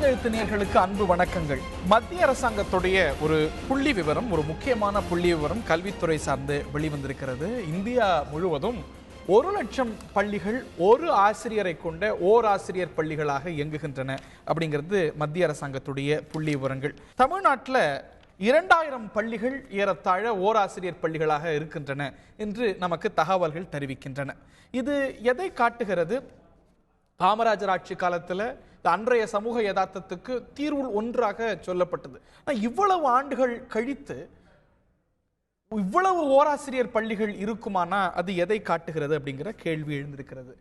தமிழெழுத்து நேயர்களுக்கு அன்பு வணக்கங்கள். மத்திய அரசாங்கத்துடைய ஒரு புள்ளி விவரம், ஒரு முக்கியமான புள்ளி விவரம் கல்வித்துறை சார்ந்து வெளிவந்திருக்கிறது. இந்தியா முழுவதும் 1,00,000 பள்ளிகள் ஒரு ஆசிரியரை கொண்ட ஓராசிரியர் பள்ளிகளாக இயங்குகின்றன அப்படிங்கிறது மத்திய அரசாங்கத்துடைய புள்ளி விவரங்கள். தமிழ்நாட்டில் 2000 பள்ளிகள் ஏறத்தாழ ஓராசிரியர் பள்ளிகளாக இருக்கின்றன என்று நமக்கு தகவல்கள் தெரிவிக்கின்றன. இது எதை காட்டுகிறது? காமராஜர் ஆட்சி காலத்தில் அன்றைய சமூக யதார்த்தத்துக்கு தீர்வு ஒன்றாக சொல்லப்பட்டது. இவ்வளவு ஆண்டுகள் கழித்து இவ்வளவு ஓராசிரியர் பள்ளிகள் இருக்குமானா அது எதை காட்டுகிறது அப்படிங்கிற கேள்வி எழுந்திருக்கிறது.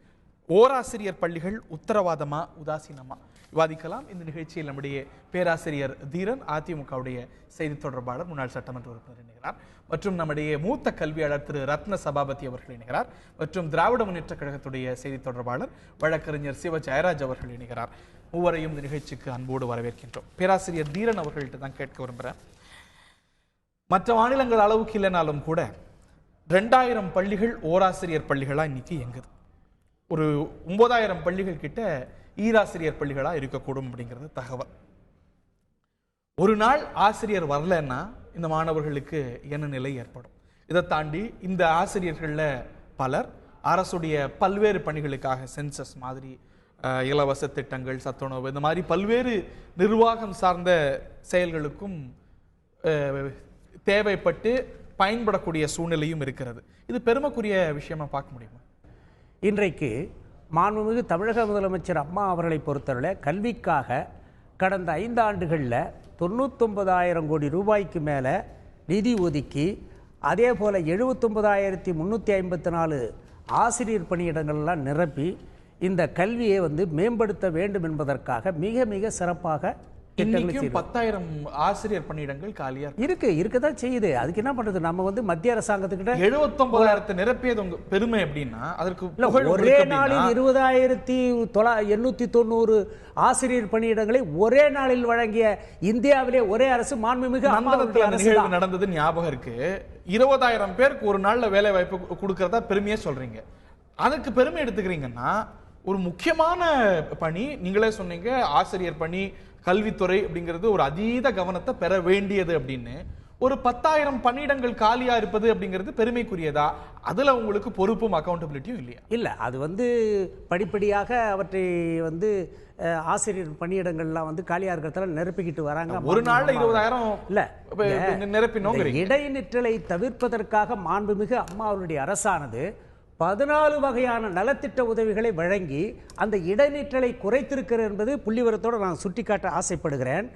ஓராசிரியர் பள்ளிகள் உத்தரவாதமா உதாசீனமா விவாதிக்கலாம். இந்த நிகழ்ச்சியில் நம்முடைய பேராசிரியர் தீரன், அதிமுகவுடைய செய்தி தொடர்பாளர், முன்னாள் சட்டமன்ற உறுப்பினர் இணைகிறார், மற்றும் நம்முடைய மூத்த கல்வியாளர் திரு ரத்ன சபாபதி அவர்கள் இணைகிறார், மற்றும் திராவிட முன்னேற்ற கழகத்துடைய செய்தி தொடர்பாளர் வழக்கறிஞர் சிவ ஜெயராஜ் அவர்கள் இணைகிறார். மூவரையும் இந்த நிகழ்ச்சிக்கு அன்போடு வரவேற்கின்றோம். பேராசிரியர் தீரன் அவர்கள்ட்ட தான் கேட்க விரும்புகிறேன். மற்ற மாநிலங்கள் அளவுக்கு இல்லைனாலும் கூட 2000 பள்ளிகள் ஓராசிரியர் பள்ளிகளா இன்னைக்கு இயங்குது. ஒரு 9000 பள்ளிகள் கிட்ட ஈராசிரியர் பள்ளிகளா இருக்கக்கூடும் அப்படிங்கிறது தகவல். ஒரு நாள் ஆசிரியர் வரலன்னா இந்த மாணவர்களுக்கு என்ன நிலை ஏற்படும்? இதை தாண்டி இந்த ஆசிரியர்கள்ல பலர் அரசுடைய பல்வேறு பணிகளுக்காக, சென்சஸ் மாதிரி, இலவச திட்டங்கள், சத்துணவு, இந்த மாதிரி பல்வேறு நிர்வாகம் சார்ந்த செயல்களுக்கும் தேவைப்பட்டு பயன்படக்கூடிய சூழ்நிலையும் இருக்கிறது. இது பெருமைக்குரிய விஷயமா பார்க்க முடியுமா? இன்றைக்கு மாண்புமிகு தமிழக முதலமைச்சர் அம்மா அவர்களை பொறுத்தவரை கல்விக்காக கடந்த 5 ஆண்டுகளில் 99,000 கோடி ரூபாய்க்கு மேலே நிதி ஒதுக்கி, அதே போல் 79,354 ஆசிரியர் பணியிடங்கள்லாம் நிரப்பி இந்த கல்வியை மேம்படுத்த வேண்டும் என்பதற்காக மிக மிக சிறப்பாக 10,000 ஆசிரியர் பணியிடங்கள் காலியா இருக்குதான் செய்யுது. அதுக்கு என்ன பண்றது? நம்ம மத்திய அரசாங்கத்துக்கிட்ட 79,000 நிரப்பியது பெருமை அப்படின்னா அதற்கு ஒரே நாளில் 20,890 ஆசிரியர் பணியிடங்களை ஒரே நாளில் வழங்கிய இந்தியாவிலே ஒரே அரசு மாண்புமிகு நிகழ்வு நடந்தது ஞாபகம் இருக்கு. 20,000 பேருக்கு ஒரு நாள்ல வேலை வாய்ப்பு கொடுக்கறதா பெருமையா சொல்றீங்க. அதுக்கு பெருமை எடுத்துக்கிறீங்கன்னா ஒரு முக்கியமான பணி, நீங்களே சொன்னீங்க, ஆசிரியர் பணி, கல்வித்துறை அப்படிங்கிறது ஒரு அதீத கவனத்தை பெற வேண்டியது அப்படின்னு. ஒரு 10,000 பணியிடங்கள் காலியா இருப்பது அப்படிங்கிறது பெருமைக்குரியதா? அதுல உங்களுக்கு பொறுப்பும் அக்கௌண்டபிலிட்டியும் இல்லையா? இல்ல, அது படிப்படியாக அவற்றை ஆசிரியர் பணியிடங்கள்லாம் காலியா இருக்கிறதால நிரப்பிக்கிட்டு வராங்க. ஒரு நாள்ல 20,000 இல்ல நிரப்பினோம். இடைநிற்றலை தவிர்ப்பதற்காக மாண்புமிகு அம்மா அவருடைய அரசானது 14 வகையான நலத்திட்ட உதவிகளை வழங்கி அந்த இடைநிற்றலை குறைத்திருக்கிறது என்பது புள்ளிவரத்தோடு நான் சுட்டிக்காட்ட ஆசைப்படுகிறேன்.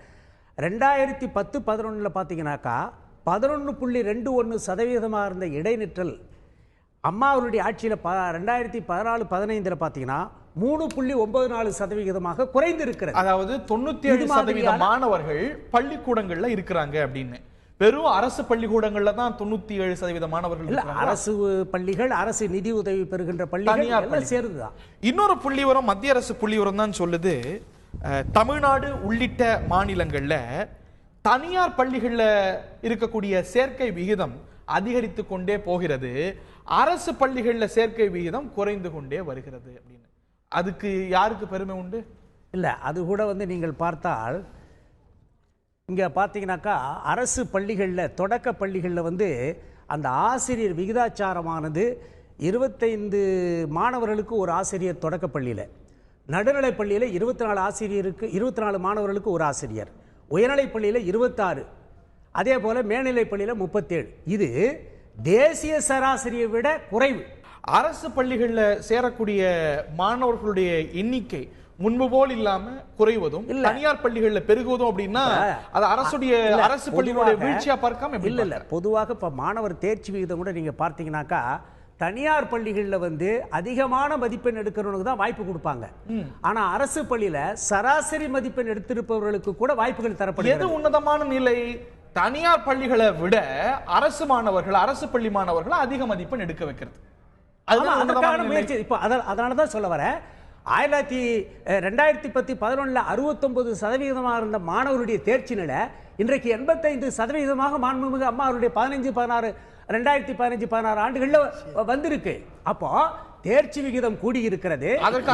2010-11 பார்த்தீங்கன்னாக்கா 11.21% இருந்த இடைநிற்றல் அம்மா அவருடைய ஆட்சியில் 2014-15 பார்த்தீங்கன்னா 3.94% குறைந்திருக்கிறது. அதாவது 97% மாணவர்கள் பள்ளிக்கூடங்கள்ல இருக்கிறாங்க அப்படின்னு. வெறும் அரசு பள்ளிக்கூடங்கள்ல தான் 97% மாணவர்கள். அரசு பள்ளிகள், அரசு நிதி உதவி பெறுகின்ற பள்ளிகள் சேர்ந்துதான். இன்னொரு புள்ளிவரம், மத்திய அரசு புள்ளிவரம் தான் சொல்லுது, தமிழ்நாடு உள்ளிட்ட மாநிலங்கள்ல தனியார் பள்ளிகள்ல இருக்கக்கூடிய சேர்க்கை விகிதம் அதிகரித்து கொண்டே போகிறது, அரசு பள்ளிகள்ல சேர்க்கை விகிதம் குறைந்து கொண்டே வருகிறது அப்படின்னு. அதுக்கு யாருக்கு பெருமை உண்டு? இல்ல, அது கூட நீங்கள் பார்த்தால் இங்கே பார்த்தீங்கன்னாக்கா அரசு பள்ளிகளில், தொடக்க பள்ளிகளில் அந்த ஆசிரியர் விகிதாச்சாரமானது 25 மாணவர்களுக்கு ஒரு ஆசிரியர் தொடக்க பள்ளியில், நடுநிலை பள்ளியில் 24 மாணவர்களுக்கு ஒரு ஆசிரியர், உயர்நிலை பள்ளியில் 26, அதே போல் மேல்நிலை பள்ளியில் 37. இது தேசிய சராசரியை விட குறைவு. அரசு பள்ளிகளில் சேரக்கூடிய மாணவர்களுடைய எண்ணிக்கை முன்பு போல் இல்லாம குறைவதும், தனியார் பள்ளிகளில் பெருகுவதும் அப்படின்னா அது அரசு பள்ளிகளுடைய வீழ்ச்சியா பார்க்காம இல்ல. பொதுவாக இப்ப மாணவர் தேர்ச்சி விகிதம் கூட நீங்க பார்த்தீங்கன்னாக்கா தனியார் பள்ளிகளில் அதிகமான மதிப்பெண் எடுக்கிறவங்களுக்கு தான் வாய்ப்பு கொடுப்பாங்க. ஆனா அரசு பள்ளியில சராசரி மதிப்பெண் எடுத்திருப்பவர்களுக்கு கூட வாய்ப்புகள் தரப்படுகிறது. எது உன்னதமான நிலை? தனியார் பள்ளிகளை விட அரசு மாணவர்கள், அரசு பள்ளி மாணவர்கள் அதிக மதிப்பெண் எடுக்க வைக்கிறது. அதனாலதான் சொல்ல வரேன், 2010-11 69% இருந்த மாணவருடைய தேர்ச்சி நிலை இன்றைக்கு 85% மாண்புமிகு அம்மா அவருடைய 2015-16 ஆண்டுகள்ல வந்திருக்கு. அப்போ தேர்ச்சி விகிதம் கூடியிருக்கிறது,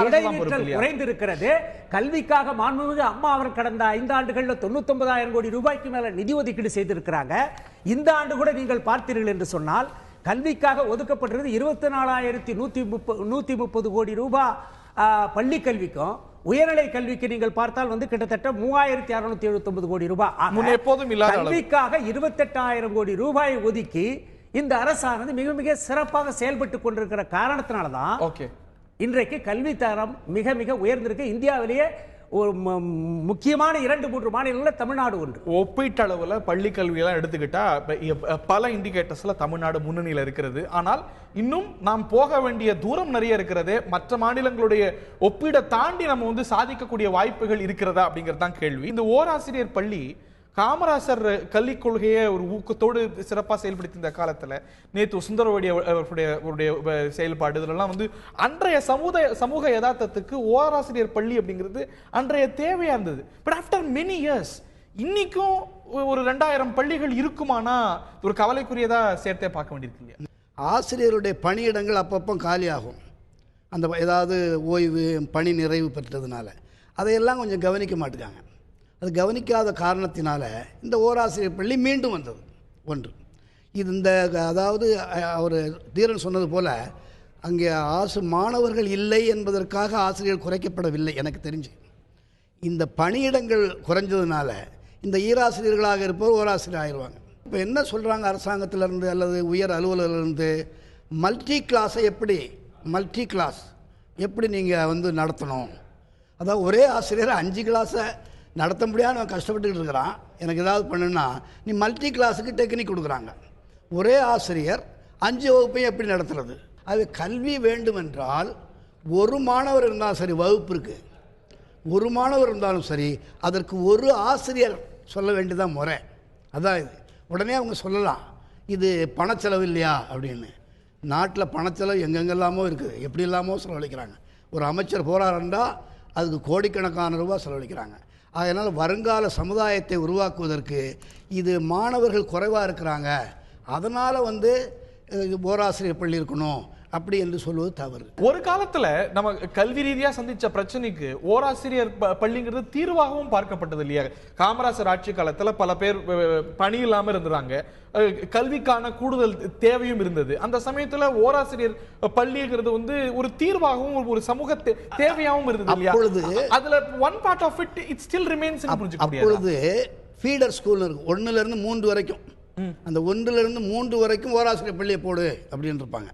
இடைநிற்றல் குறைந்திருக்கிறது. கல்விக்காக மாண்புமிகு அம்மா அவர் கடந்த 5 ஆண்டுகளில் 99,000 கோடி ரூபாய்க்கு மேல நிதி ஒதுக்கீடு செய்திருக்கிறாங்க. இந்த ஆண்டு கூட நீங்கள் பார்த்தீர்கள் என்று சொன்னால் கல்விக்காக ஒதுக்கப்பட்டிருக்கிறது 24,130 கோடி ரூபாய். பள்ளி கல்விக்கும் உயர்நிலை கல்விக்கு நீங்கள் பார்த்தால் கிட்டத்தட்ட 3,679 கோடி ரூபாய். கல்விக்காக 28,000 கோடி ரூபாய் ஒதுக்கி இந்த அரசானது மிக மிக சிறப்பாக செயல்பட்டு கொண்டிருக்கிற காரணத்தினால்தான் இன்றைக்கு கல்வி தரம் மிக மிக உயர்ந்திருக்கு. இந்தியாவிலேயே ஒரு முக்கியமான 2-3 மாநிலங்களில் தமிழ்நாடு ஒன்று. ஒப்பீட்டளவில் பள்ளி கல்வியெல்லாம் எடுத்துக்கிட்டா பல இண்டிகேட்டர்ஸ்ல தமிழ்நாடு முன்னணியில் இருக்கிறது. ஆனால் இன்னும் நாம் போக வேண்டிய தூரம் நிறைய இருக்கிறது. மற்ற மாநிலங்களுடைய ஒப்பீடை தாண்டி நம்ம சாதிக்கக்கூடிய வாய்ப்புகள் இருக்கிறதா அப்படிங்கிறது தான் கேள்வி. இந்த ஓராசிரியர் பள்ளி காமராசர் கல்விக் கொள்கையை ஒரு ஊக்கத்தோடு சிறப்பாக செயல்படுத்தி இந்த காலத்தில் நேற்று சுந்தரவடி அவருடைய செயல்பாடு இதெல்லாம் அன்றைய சமூக யதார்த்தத்துக்கு ஓராசிரியர் பள்ளி அப்படிங்கிறது அன்றைய தேவையா இருந்தது. பட் ஆஃப்டர் மெனி இயர்ஸ் இன்னைக்கும் ஒரு 2000 பள்ளிகள் இருக்குமானா ஒரு கவலைக்குரியதா சேர்த்தே பார்க்க வேண்டியிருக்கு இல்லையா? ஆசிரியருடைய பணியிடங்கள் அப்பப்போ காலியாகும். அந்த ஏதாவது ஓய்வு பணி நிறைவு பெற்றதுனால அதையெல்லாம் கொஞ்சம் கவனிக்க மாட்டேங்காங்க. அது கவனிக்காத காரணத்தினால இந்த ஓராசிரியர் பள்ளி மீண்டும் வந்தது ஒன்று. இது அதாவது அவர் தீரன் சொன்னது போல் அங்கே மாணவர்கள் இல்லை என்பதற்காக ஆசிரியர் குறைக்கப்படவில்லை. எனக்கு தெரிஞ்சு இந்த பணியிடங்கள் குறைஞ்சதுனால இந்த ஈராசிரியர்களாக இருப்பவர் ஓராசிரியர் ஆயிடுவாங்க. இப்போ என்ன சொல்கிறாங்க அரசாங்கத்திலேருந்து அல்லது உயர் அலுவலர்லேருந்து, மல்டி கிளாஸை எப்படி நீங்கள் நடத்தணும். அதாவது ஒரே ஆசிரியர் 5 கிளாஸை நடத்த முடியாது அவன் கஷ்டப்பட்டுக்கிட்டு இருக்கிறான். எனக்கு ஏதாவது பண்ணுன்னா நீ மல்டி கிளாஸுக்கு டெக்னிக் கொடுக்குறாங்க. ஒரே ஆசிரியர் 5 வகுப்பையும் எப்படி நடத்துறது? அது கல்வி வேண்டுமென்றால் ஒரு மாணவர் இருந்தாலும் சரி, வகுப்பிற்கு ஒரு மாணவர் இருந்தாலும் சரி, அதற்கு ஒரு ஆசிரியர் சொல்ல வேண்டியதான் முறை. அதான் இது. உடனே அவங்க சொல்லலாம் இது பணச்செலவு இல்லையா அப்படின்னு. நாட்டில் பணச்செலவு எங்கெங்கெல்லாமோ இருக்குது, எப்படி இல்லாமோ செலவழிக்கிறாங்க. ஒரு அமைச்சர் போகிறாருண்டா அதுக்கு கோடிக்கணக்கான ரூபா செலவழிக்கிறாங்க. அதனால் வருங்கால சமுதாயத்தை உருவாக்குவதற்கு இது மாணவர்கள் குறைவாக இருக்கிறாங்க, அதனால் ஓராசிரியர் பள்ளி இருக்கணும் அப்படி என்று சொல்வது தவறு. ஒரு காலத்துல நம்ம கல்வி ரீதியா சந்திச்ச பிரச்சனைக்கு ஓராசிரியர் பள்ளிங்கிறது தீர்வாகவும் பார்க்கப்பட்டது இல்லையா? காமராசர் ஆட்சி காலத்துல பல பேர் பணி இல்லாம இருந்தாங்க, கல்விக்கான கூடுதல் தேவையும் இருந்தது. அந்த சமயத்துல ஓராசிரியர் பள்ளிங்கிறது ஒரு தீர்வாகவும் ஒரு சமூக தேவையாகவும் இருந்தது இல்லையா? அதுல one part of it it still remains. அப்பொழுது ஃபீடர் ஸ்கூல் இருக்கு, 1ல இருந்து 3 வரைக்கும். அந்த 1ல இருந்து 3 வரைக்கும் ஓராசிரியர் பள்ளியை போடு அப்படின்னு இருப்பாங்க.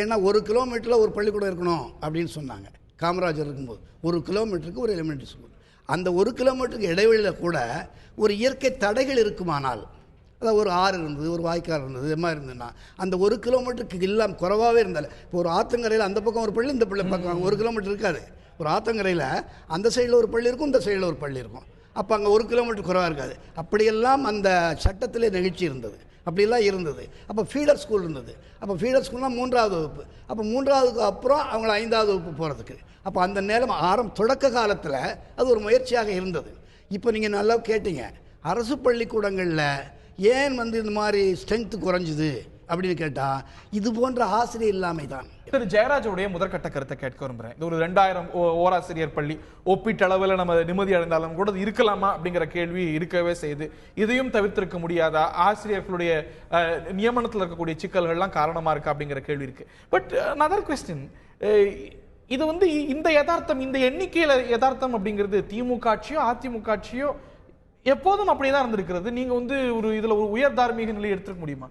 ஏன்னா 1 கிலோமீட்டரில் ஒரு பள்ளிக்கூடம் இருக்கணும் அப்படின்னு சொன்னாங்க காமராஜர் இருக்கும்போது. 1 கிலோமீட்டருக்கு ஒரு எலிமெண்ட்ரி ஸ்கூல். அந்த 1 கிலோமீட்டருக்கு இடைவெளியில் கூட ஒரு இயற்கை தடைகள் இருக்குமானால், அதாவது ஒரு ஆறு இருந்தது, ஒரு வாய்க்கால் இருந்தது, இது மாதிரி இருந்ததுன்னா அந்த 1 கிலோமீட்டருக்கு இல்லாமல் குறைவாகவே இருந்தால், இப்போ ஒரு ஆத்தங்கரையில் அந்த பக்கம் ஒரு பள்ளி, இந்த பள்ளி பக்கம் 1 கிலோமீட்டர் இருக்காது. ஒரு ஆத்தங்கரையில் அந்த சைடில் ஒரு பள்ளி இருக்கும், இந்த சைடில் ஒரு பள்ளி இருக்கும். அப்போ அங்கே 1 கிலோமீட்டர் குறைவாக இருக்காது. அப்படியெல்லாம் அந்த சட்டத்திலே நிகழ்ச்சி இருந்தது, அப்படிலாம் இருந்தது. அப்போ ஃபீடர் ஸ்கூல் இருந்தது. அப்போ ஃபீடர் ஸ்கூல்னால் 3வது வகுப்பு. அப்போ 3வதுக்கு அப்புறம் அவங்கள 5வது வகுப்பு போகிறதுக்கு. அப்போ அந்த நேரம் தொடக்க காலத்தில் அது ஒரு முயற்சியாக இருந்தது. இப்போ நீங்கள் நல்லா கேட்டீங்க, அரசு பள்ளிக்கூடங்களில் ஏன் இந்த மாதிரி ஸ்ட்ரென்த்து குறைஞ்சுது அப்படின்னு கேட்டால் இது போன்ற ஆசிரியர் இல்லாமை தான். திரு ஜெயராஜுடைய முதற்கட்ட கருத்தை கேட்க விரும்புகிறேன். இது ஒரு 2000 ஓராசிரியர் பள்ளி ஒப்பீட்டளவில் நம்ம நிம்மதி அடைந்தாலும் கூட இருக்கலாமா அப்படிங்கிற கேள்வி இருக்கவே செய்யுது. இதையும் தவிர்த்திருக்க முடியாதா? ஆசிரியர்களுடைய நியமனத்தில் இருக்கக்கூடிய சிக்கல்கள்லாம் காரணமா இருக்கா அப்படிங்கிற கேள்வி இருக்கு. பட் another question, இது இந்த யதார்த்தம், இந்த எண்ணிக்கையில யதார்த்தம் அப்படிங்கிறது திமுக ஆட்சியோ அதிமுக ஆட்சியோ எப்போதும் அப்படிதான் இருந்திருக்கிறது. நீங்க ஒரு இதுல ஒரு உயர் தார்மீக நிலையை எடுத்துக்க முடியுமா?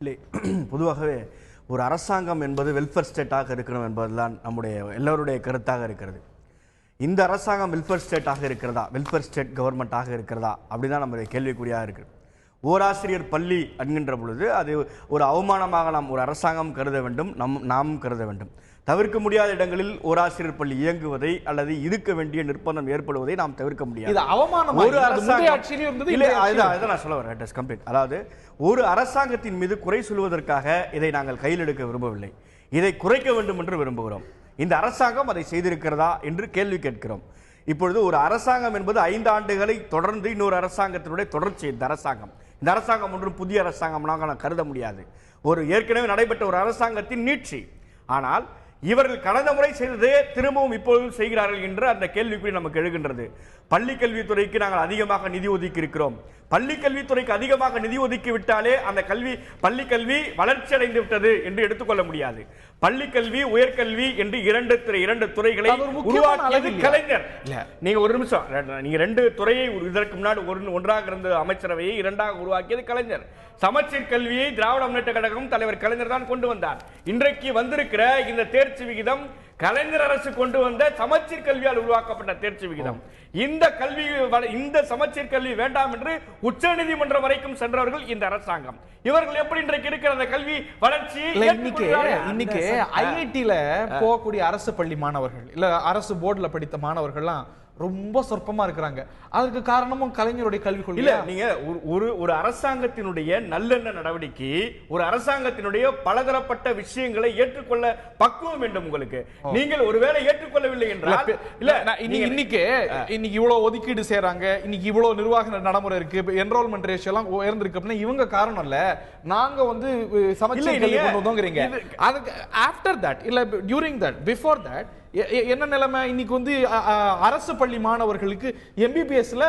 இல்லை, பொதுவாகவே ஒரு அரசாங்கம் என்பது வெல்ஃபேர் ஸ்டேட்டாக இருக்கணும் என்பதுதான் நம்முடைய எல்லோருடைய கருத்தாக இருக்கிறது. இந்த அரசாங்கம் வெல்ஃபேர் ஸ்டேட்டாக இருக்கிறதா, வெல்ஃபேர் ஸ்டேட் கவர்மெண்ட்டாக இருக்கிறதா அப்படிதான் நம்முடைய கேள்விக்குறியாக இருக்குது. ஓராசிரியர் பள்ளி என்கின்ற பொழுது அது ஒரு அவமானமாக நாம் ஒரு அரசாங்கம் கருத வேண்டும், நாம் கருத வேண்டும். தவிர்க்க முடியாத இடங்களில் ஓராசிரியர் பள்ளி இயங்குவதை அல்லது இருக்க வேண்டிய நிர்பந்தம் ஏற்படுவதை நாம் தவிர்க்க முடியாது. ஒரு அதாவது ஒரு அரசாங்கத்தின் மீது குறை சொல்வதற்காக இதை நாங்கள் கையில் எடுக்க விரும்பவில்லை, இதை குறைக்க வேண்டும் என்று விரும்புகிறோம். இந்த அரசாங்கம் அதை செய்திருக்கிறதா என்று கேள்வி கேட்கிறோம். இப்பொழுது ஒரு அரசாங்கம் என்பது 5 ஆண்டுகளை தொடர்ந்து இன்னொரு அரசாங்கத்தினுடைய தொடர்ச்சி. இந்த அரசாங்கம் ஒன்றும் புதிய அரசாங்கமாக நான் கருத முடியாது. ஒரு ஏற்கனவே நடைபெற்ற ஒரு அரசாங்கத்தின் நீட்சி. ஆனால் இவர்கள் கடந்த முறை செய்தது திரும்பவும் இப்பொழுது செய்கிறார்கள் என்று அந்த கேள்விக்குறி நமக்கு எழுகின்றது. பள்ளி கல்வித்துறைக்கு நாங்கள் அதிகமாக நிதி ஒதுக்கி இருக்கிறோம். பள்ளி கல்வித்துறைக்கு அதிகமாக நிதி ஒதுக்கி விட்டாலே அந்த பள்ளி கல்வி வளர்ச்சி அடைந்து விட்டது என்று எடுத்துக்கொள்ள முடியாது. பள்ளி கல்வி, உயர்கல்வி என்று இரண்டு துறைகளை உருவாக்கியது கலைஞர். நீங்க ஒரு நிமிஷம், நீங்க ரெண்டு துறையை இதற்கு முன்னாடி ஒன்றாக இருந்த அமைச்சரவையை இரண்டாக உருவாக்கியது கலைஞர். சமச்சீர் கல்வியை திராவிட முன்னேற்ற கழகம் தலைவர் கலைஞர் தான் கொண்டு வந்தார். இன்றைக்கு வந்திருக்கிற இந்த தேர்ச்சி விகிதம் கலைஞர் அரசு கொண்டு வந்த சமச்சீர் கல்வியால் உருவாக்கப்பட்ட தேர்ச்சி விகிதம். இந்த சமச்சீர் கல்வி வேண்டாம் என்று உச்சநீதிமன்றம் வரைக்கும் சென்றவர்கள் இந்த அரசாங்கம். இவர்கள் எப்படி இன்றைக்கு இருக்கிற அந்த கல்வி வளர்ச்சி இன்னைக்கு ஐஐடில போகக்கூடிய அரசு பள்ளி மாணவர்கள் இல்ல அரசு போர்டுல படித்த மாணவர்கள்லாம் ரொம்ப சொற்பமா இருக்கிறாங்க. அதுக்கு காரணமும் கலைஞருடைய கல்விக் கொள்கை இல்ல. நீங்க ஒரு அரசாங்கத்தினுடைய நல்லெண்ண நடவடிக்கை, ஒரு அரசாங்கத்தினுடைய பலதரப்பட்ட விஷயங்களை ஏற்றுக்கொள்ள பக்குவம் வேண்டும் உங்களுக்கு. நீங்கள் ஒருவேளை ஏற்றுக்கொள்ளவில்லை என்றால் இல்ல, இன்னைக்கு இவ்வளவு ஒதுக்கீடு செய்யறாங்க, இன்னைக்கு இவ்வளவு நிர்வாக நடைமுறை இருக்கு, என்ரோல்மெண்ட் ரேஷியோ எல்லாம் உயர்ந்திருக்கு அப்படின்னா இவங்க காரணம் இல்ல, நாங்க வந்து சமச்சீர் கல்வி கொண்டு வந்தோங்கிறீங்க. அதுக்கு ஆஃப்டர் தட் இல்ல டியூரிங் தட் பிஃபோர் தட் என்ன நிலைமை? இன்னைக்கு வந்து அரசு பள்ளி மாணவர்களுக்கு எம்பிபிஎஸ்ல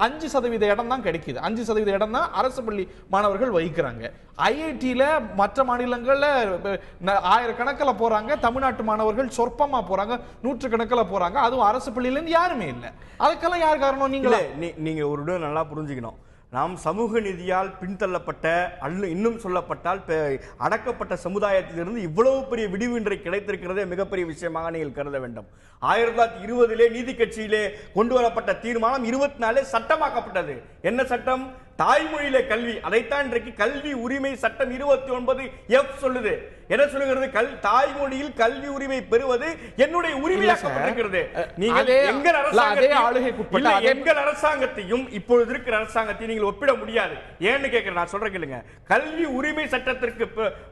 5% இடம் தான் கிடைக்குது. 5% இடம் தான் அரசு பள்ளி மாணவர்கள் வகிக்கிறாங்க. ஐஐடியில மற்ற மாநிலங்கள்ல 1000 கணக்கில் போறாங்க, தமிழ்நாட்டு மாணவர்கள் சொற்பமா போறாங்க, 100 கணக்கில் போறாங்க. அதுவும் அரசு பள்ளியில இருந்து யாருமே இல்லை. அதுக்கெல்லாம் யார் காரணம்? நீங்க ஒரு நல்லா புரிஞ்சுக்கணும். நாம் சமூக நீதியால் பின்தள்ளப்பட்ட இன்னும் சொல்லப்பட்டால் அடக்கப்பட்ட சமுதாயத்திலிருந்து இவ்வளவு பெரிய விடிவு இன்றைக்கு கிடைத்திருக்கிறதே மிகப்பெரிய விஷயமாக நீங்கள் கருத வேண்டும். 1920 நீதி கட்சியிலே கொண்டு வரப்பட்ட தீர்மானம் 24 சட்டமாக்கப்பட்டது. என்ன சட்டம்? தாய்மொழியில கல்வி. அதைத்தான் இன்றைக்கு கல்வி உரிமை சட்டம் 29F சொல்லுது. என்ன சொல்லுகிறது? தாய்மொழியில் கல்வி உரிமை பெறுவது என்னுடைய உரிமையாக்கப்பட்டிருக்கிறது. எங்கள் அரசாங்கத்தையும் இப்பொழுது இருக்கிற அரசாங்கத்தை நீங்கள் ஒப்பிட முடியாது. ஏன்னு கேட்கிறேன், நான் சொல்றேன் கேளுங்க. கல்வி உரிமை சட்டத்திற்கு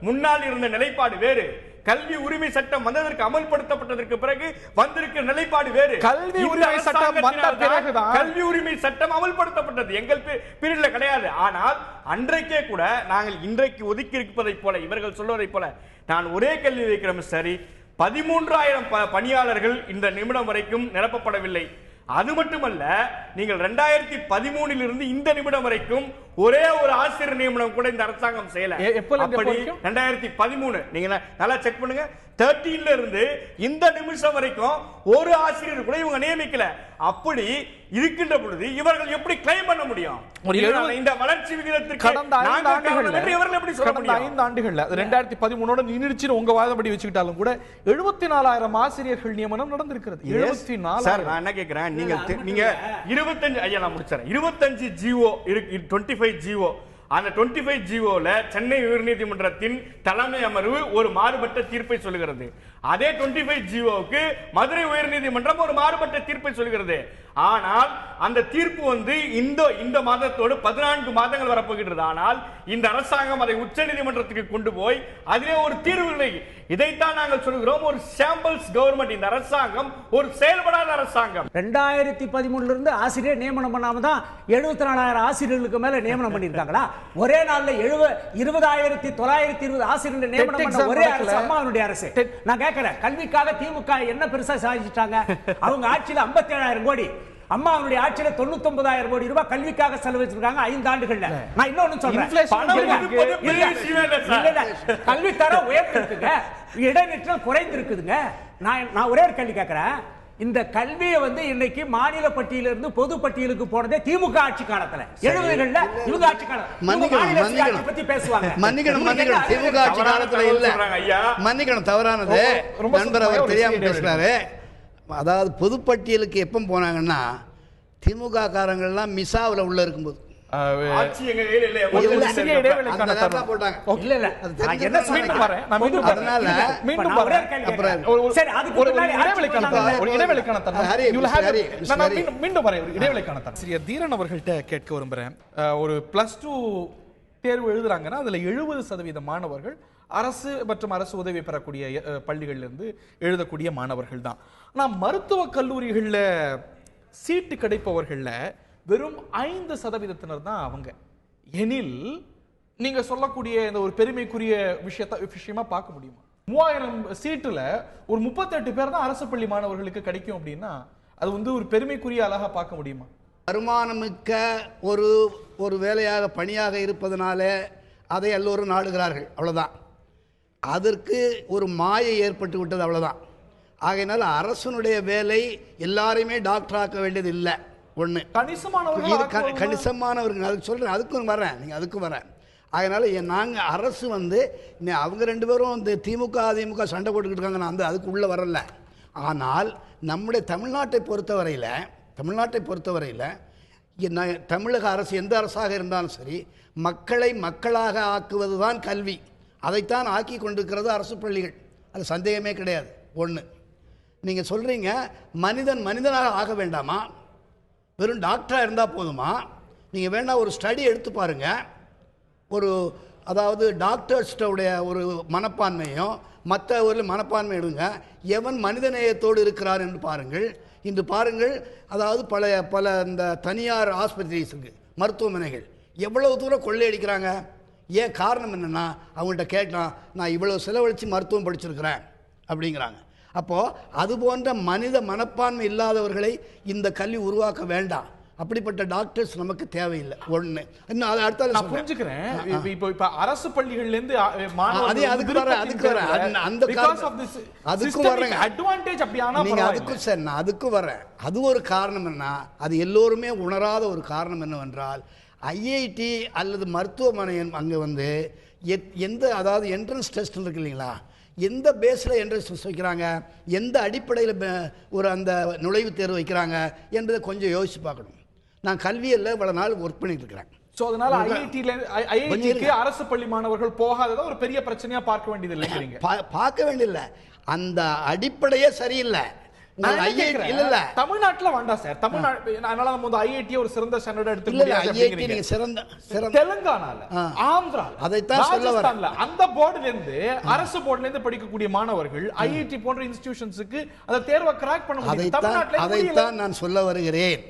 முன்னால் இருந்த நிலைப்பாடு வேறு, கல்வி உரிமை சட்டம் வந்ததற்கு அமல்படுத்தப்பட்டதற்கு பிறகு வந்திருக்கிற நிலைப்பாடு வேறு. கல்வி உரிமை சட்டம் வந்த பிறகுதான் கல்வி உரிமை சட்டம் அமல்படுத்தப்பட்டது. எங்கள் பீரியட்ல கிடையாது. ஆனால் அன்றைக்கே கூட நாங்கள் இன்றைக்கு ஒதுக்கி இருப்பதை போல, இவர்கள் சொல்வதை போல நான் ஒரே கேள்வி வைக்கிறேன். சரி, 13,000 பணியாளர்கள் இந்த நிமிடம் வரைக்கும் நிரப்பப்படவில்லை. அது மட்டுமல்ல, நீங்கள் 2013 இருந்து இந்த நிமிடம் வரைக்கும் ஒரே ஒரு ஆசிரியர் நியமனம் கூட இந்த அரசாங்கம் செய்யல. 2013 நீங்க நல்லா செக் பண்ணுங்க. 13 இருந்து இந்த நிமிஷம் வரைக்கும் ஒரு ஆசிரியர் கூட இவங்க நியமிக்கல. அப்படி இருக்கின்ற பொழுது இவர்கள் எப்படி கிளைம் பண்ண முடியும்? இந்த வளர்ச்சி விகிதத்திற்கு கடந்த 5 ஆண்டுகள்ல 2013 நின்னுச்சு உங்க வாதப்படி வச்சுக்கிட்டாலும் கூட 74,000 ஆசிரியர்கள் நியமனம் நடந்திருக்கிறது. 74. சார், நான் என்ன கேக்குறேன், நீங்க 25 ஐயா நான் முடிச்சறேன். 25 ஜிஓ 25 ஜிஓ, அந்த 25 ஜிஓல சென்னை உயர்நீதிமன்றத்தின் தலைமை அமர்வு ஒரு மாறுபட்ட தீர்ப்பை சொல்லுகிறது. அதே 25 ஜிஓவுக்கு மதுரை உயர்நீதிமன்றம் ஒரு மாறுபட்ட தீர்ப்பை சொல்லுகிறது. ஆனால் அந்த தீர்ப்பு வந்து இந்த மாதத்தோடு 14 மாதங்கள் வரப்போகின்றது. ஆனால் இந்த அரசாங்கம் அதை உச்ச நீதிமன்றத்துக்கு கொண்டு போய் அதிலே ஒரு தீர்வு இல்லை. இதைத்தான் நாங்கள் சொல்கிறோம், ஒரு சாம்பிள்ஸ் கவர்மெண்ட். இந்த அரசாங்கம் ஒரு செயல்படாத அரசாங்கம். 2013 இருந்து ஆசிரியர் நியமனம் பண்ணாம தான் 74,000 ஆசிரியர்களுக்கு மேல நியமனம் பண்ணிருக்காங்களா? ஒரே நாள்ல 20,920 ஆசிரியர்கள் நியமனம் பண்ண ஒரே அரசு அம்மாவுடைய அரசு. நான் கேட்கிறேன், கல்விக்காக திமுக என்ன பெருசா சாதிச்சிட்டாங்க? அவங்க ஆட்சியில 57,000 கோடி, அம்மாவுடைய ஆட்சியில 99,000 கோடி ரூபாய் கல்விக்காக செலவழிச்சிருக்காங்க 5 ஆண்டுகள்ல. நான் இன்னொன்னு சொல்றேன், கல்வி தரம் உயர்ந்திருக்குங்க, இடைநிற்றல் குறைந்திருக்குதுங்க. நான் ஒரே ஒரு கேள்வி கேட்கிறேன். இந்த கல்வியை வந்து இன்னைக்கு மாநில பட்டியலிருந்து பொது பட்டியலுக்கு போனதே திமுக ஆட்சி காலத்துல. 70களில் இவங்க ஆட்சி காலத்துல பத்தி பேசுவாங்க. திமுக ஆட்சி காலத்துல இல்ல, மன்னிக்கணும், தவறானது. நண்பர் அவர் தெரியாம பேசுறாரு. அதாவது பொதுப்பட்டியலுக்கு எப்போ போனாங்கன்னா திமுக காரங்கள்லாம் மிசாவில் உள்ள இருக்கும்போது தீரன் அவர்கள்ட்ட கேட்க விரும்புறேன். ஒரு +2 தேர்வு எழுதுறாங்கன்னா அதுல 70% மாணவர்கள் அரசு மற்றும் அரசு உதவி பெறக்கூடிய பள்ளிகளிலிருந்து எழுதக்கூடிய மாணவர்கள் தான். ஆனால் மருத்துவக் கல்லூரிகளில் சீட்டு கிடைப்பவர்களில் வெறும் 5% தான் அவங்க. எனில் நீங்க சொல்லக்கூடிய இந்த ஒரு பெருமைக்குரிய விஷயமா பார்க்க முடியுமா? 3000 சீட்டுல ஒரு 38 பேர் தான் அரசு பள்ளி மாணவர்களுக்கு கிடைக்கும் அப்படின்னா அது வந்து ஒரு பெருமைக்குரிய அழகா பார்க்க முடியுமா? வருமானமிக்க ஒரு வேலையாக பணியாக இருப்பதனால அதை எல்லோரும் நாடுகிறார்கள், அவ்வளோதான். அதற்கு ஒரு மாயை ஏற்பட்டு விட்டது, அவ்வளோதான். ஆகையினால் அரசனுடைய வேலை எல்லாரையுமே டாக்டர் ஆக்க வேண்டியது இல்லை. ஒன்று கணிசமானவர்கள் அதுக்கு சொல்கிறேன், அதுக்கும் வரேன், நீங்கள் அதுக்கும் வரேன். அதனால் நாங்கள் அரசு வந்து அவங்க 2 பேரும் இந்த திமுக அதிமுக சண்டை போட்டுக்கிட்டு இருக்காங்க, நான் அதுக்கு உள்ளே வரல. ஆனால் நம்முடைய தமிழ்நாட்டை பொறுத்தவரையில் தமிழக அரசு எந்த அரசாக இருந்தாலும் சரி மக்களை மக்களாக ஆக்குவது தான் கல்வி. அதைத்தான் ஆக்கி கொண்டிருக்கிறது அரசு பள்ளிகள், அது சந்தேகமே கிடையாது. ஒன்று, நீங்கள் சொல்கிறீங்க மனிதனாக ஆக வேண்டாமா, வெறும் டாக்டராக இருந்தால் போதுமா? நீங்கள் வேணால் ஒரு ஸ்டடி எடுத்து பாருங்கள். அதாவது டாக்டர்ஸ்டோடைய ஒரு மனப்பான்மையும் மற்ற ஒரு மனப்பான்மை எடுங்க. எவன் மனிதநேயத்தோடு இருக்கிறார் என்று பாருங்கள். இன்று பாருங்கள், அதாவது பல இந்த தனியார் ஆஸ்பத்திரிஸ் இருக்குது, மருத்துவமனைகள் எவ்வளவு தூரம் கொள்ளையடிக்கிறாங்க. ஏன் காரணம் என்னென்னா, அவங்கள்ட்ட கேட்டால் நான் இவ்வளோ செலவழித்து மருத்துவம் படிச்சிருக்கிறேன் அப்படிங்கிறாங்க. அப்போது அது போன்ற மனித மனப்பான்மை இல்லாதவர்களை இந்த கல்வி உருவாக்க வேண்டாம். அப்படிப்பட்ட டாக்டர்ஸ் நமக்கு தேவையில்லை. ஒன்று, இன்னும் அதை அடுத்த நான் புரிஞ்சுக்கிறேன். இப்போ அரசு பள்ளிகள்லேருந்து அதுக்கும் வரேன். அது ஒரு காரணம் என்ன, அது எல்லோருமே உணராத ஒரு காரணம் என்னவென்றால், ஐஐடி அல்லது மருத்துவமனை அங்கே வந்து அதாவது என்ட்ரன்ஸ் டெஸ்ட் இருக்கு இல்லைங்களா, எந்த பேஸில் என்ட்ரன்ஸ் டெஸ்ட் வைக்கிறாங்க, எந்த அடிப்படையில் அந்த நுழைவுத் தேர்வு வைக்கிறாங்க என்பதை கொஞ்சம் யோசிச்சு பார்க்கணும். நான் கல்வியில் இவ்வளவு நாள் ஒர்க் பண்ணிட்டு இருக்கிறேன். சோ அதனால ஐஐடிக்கு அரசு பள்ளி மாணவர்கள் போகாததை ஒரு பெரிய பிரச்சனையா பார்க்க வேண்டியது இல்லைங்கிறீங்க? பார்க்க வேண்டியதில்லை, அந்த அடிப்படையே சரியில்லை. தமிழ்நாட்டுல வேண்டாம் சார். அதனால நம்ம வந்து ஐஐடி ஒரு சிறந்த ஸ்டாண்டர்ட் எடுத்து தெலுங்கானால, ஆந்திரால, அதைத்தான் சொல்ல வரேன். அந்த போர்டுல இருந்து அரசு போர்டுல இருந்து படிக்கக்கூடிய மாணவர்கள் ஐஐடி போன்ற இன்ஸ்டிடியூஷன்ஸ்க்கு அந்த தேர்வை கிராக் பண்ண முடியும். அதைத்தான் நான் சொல்ல வருகிறேன்.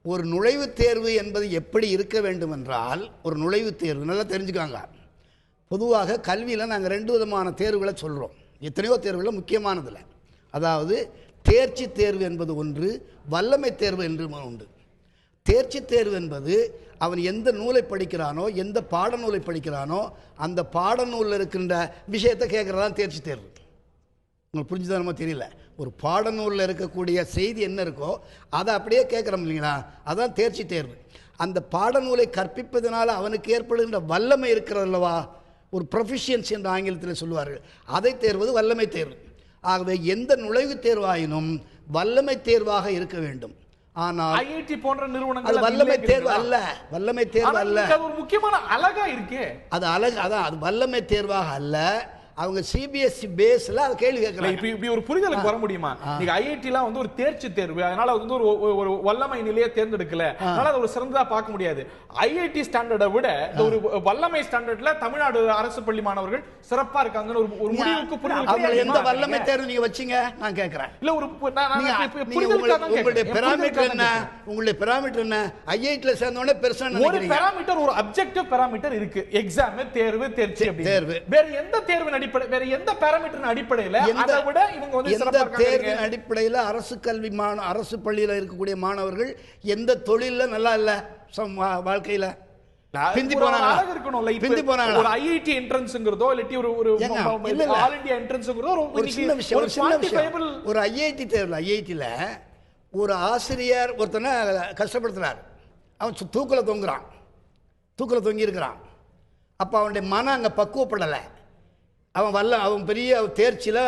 ஒரு நுழைவுத் தேர்வு என்பது எப்படி இருக்க வேண்டும் என்றால், ஒரு நுழைவுத் தேர்வு நல்லா தெரிஞ்சுக்காங்க. பொதுவாக கல்வியில் நாங்கள் 2 விதமான தேர்வுகளை சொல்கிறோம். எத்தனையோ தேர்வுகளில் முக்கியமானதில்லை. அதாவது தேர்ச்சி தேர்வு என்பது ஒன்று, வல்லமை தேர்வு என்று உண்டு. தேர்ச்சி தேர்வு என்பது அவன் எந்த நூலை படிக்கிறானோ, எந்த பாடநூலை படிக்கிறானோ அந்த பாடநூலில் இருக்கின்ற விஷயத்தை கேட்குறதான் தேர்ச்சி தேர்வு. உங்களுக்கு புரிஞ்சுதானமோ தெரியல. ஒரு பாடநூலில் இருக்கக்கூடிய செய்தி என்ன இருக்கோ அதை அப்படியே கேட்குறோம் இல்லைங்களா, அதான் தேர்ச்சி தேர்வு. அந்த பாடநூலை கற்பிப்பதனால அவனுக்கு ஏற்படுகின்ற வல்லமை இருக்கிறது அல்லவா, ஒரு ப்ரொஃபிஷியன்சி என்று ஆங்கிலத்தில் சொல்லுவார்கள், அதை தேர்வது வல்லமை தேர்வு. ஆகவே எந்த நுழைவுத் தேர்வாயினும் வல்லமை தேர்வாக இருக்க வேண்டும். ஆனால் ஐஐடி போன்ற நிறுவனங்கள் அது வல்லமை தேர்வு அல்ல, வல்லமை தேர்வு அல்ல. ஒரு முக்கியமான அழகா இருக்கே அது அழகு, அதான் அது வல்லமை தேர்வாக அல்ல. அவங்க சிபிஎஸ்சி பேஸ்ல அது கேள்வி கேட்கறாங்க. இப்படி ஒரு புரிதலுக்கு வர முடியுமா? நீங்க ஐஐடிலாம் வந்து ஒரு தேர்ச்சி தேர்வு, அதனால வந்து ஒரு வல்லமை நிலையை தேர்ந்தெடுக்கல, அதனால அது ஒரு சிறந்ததா பார்க்க முடியாது. ஐஐடி ஸ்டாண்டர்டை விட இந்த ஒரு வல்லமை ஸ்டாண்டர்ட்ல தமிழ்நாடு அரசு பள்ளி மாணவர்கள் சிறப்பா இருக்காங்கன்னு ஒரு முடிவுக்கு புரிதல். எந்த வல்லமை தேர்வு நீங்க வச்சீங்க நான் கேட்கிறேன். இல்ல ஒரு உங்களுடைய பாராமீட்டர் என்ன, உங்களுடைய பாராமீட்டர் என்ன? ஐஐடில சேர்ந்தவனே பெருசா ஒரு பாராமீட்டர், ஒரு அப்ஜெக்டிவ் பாராமீட்டர் இருக்கு. எக்ஸாம் தேர்வு, தேர்ச்சி தேர்வு. வேற எந்த தேர்வு வேற எந்த பாராமீட்டர் அடிப்படையில் அதை விட இவங்க வந்து எந்த தேர்வின் அடிப்படையில் அரசு கல்வி அரசு பள்ளியில் இருக்கக்கூடிய மாணவர்கள் எந்த தொழில நல்லா இல்ல வாழ்க்கையில பிந்தி போனாங்க. ஒரு ஐஐடி என்ட்ரன்ஸ்ங்கிறதோ இல்லாட்டி ஒரு ஆல் இந்தியா என்ட்ரன்ஸ்ங்கிறதோ ஒரு சின்ன விஷயம். ஒரு ஐஐடி தேர்வுல, ஐஐடில ஒரு ஆசிரியர் ஒருத்தனை கஷ்டப்படுத்துறார், அவன் தூக்கில தொங்கி இருக்கிறான். அப்ப அவனுடைய மனம் அங்க பக்குவப்படலை. அவன் பெரிய தேர்ச்சியில்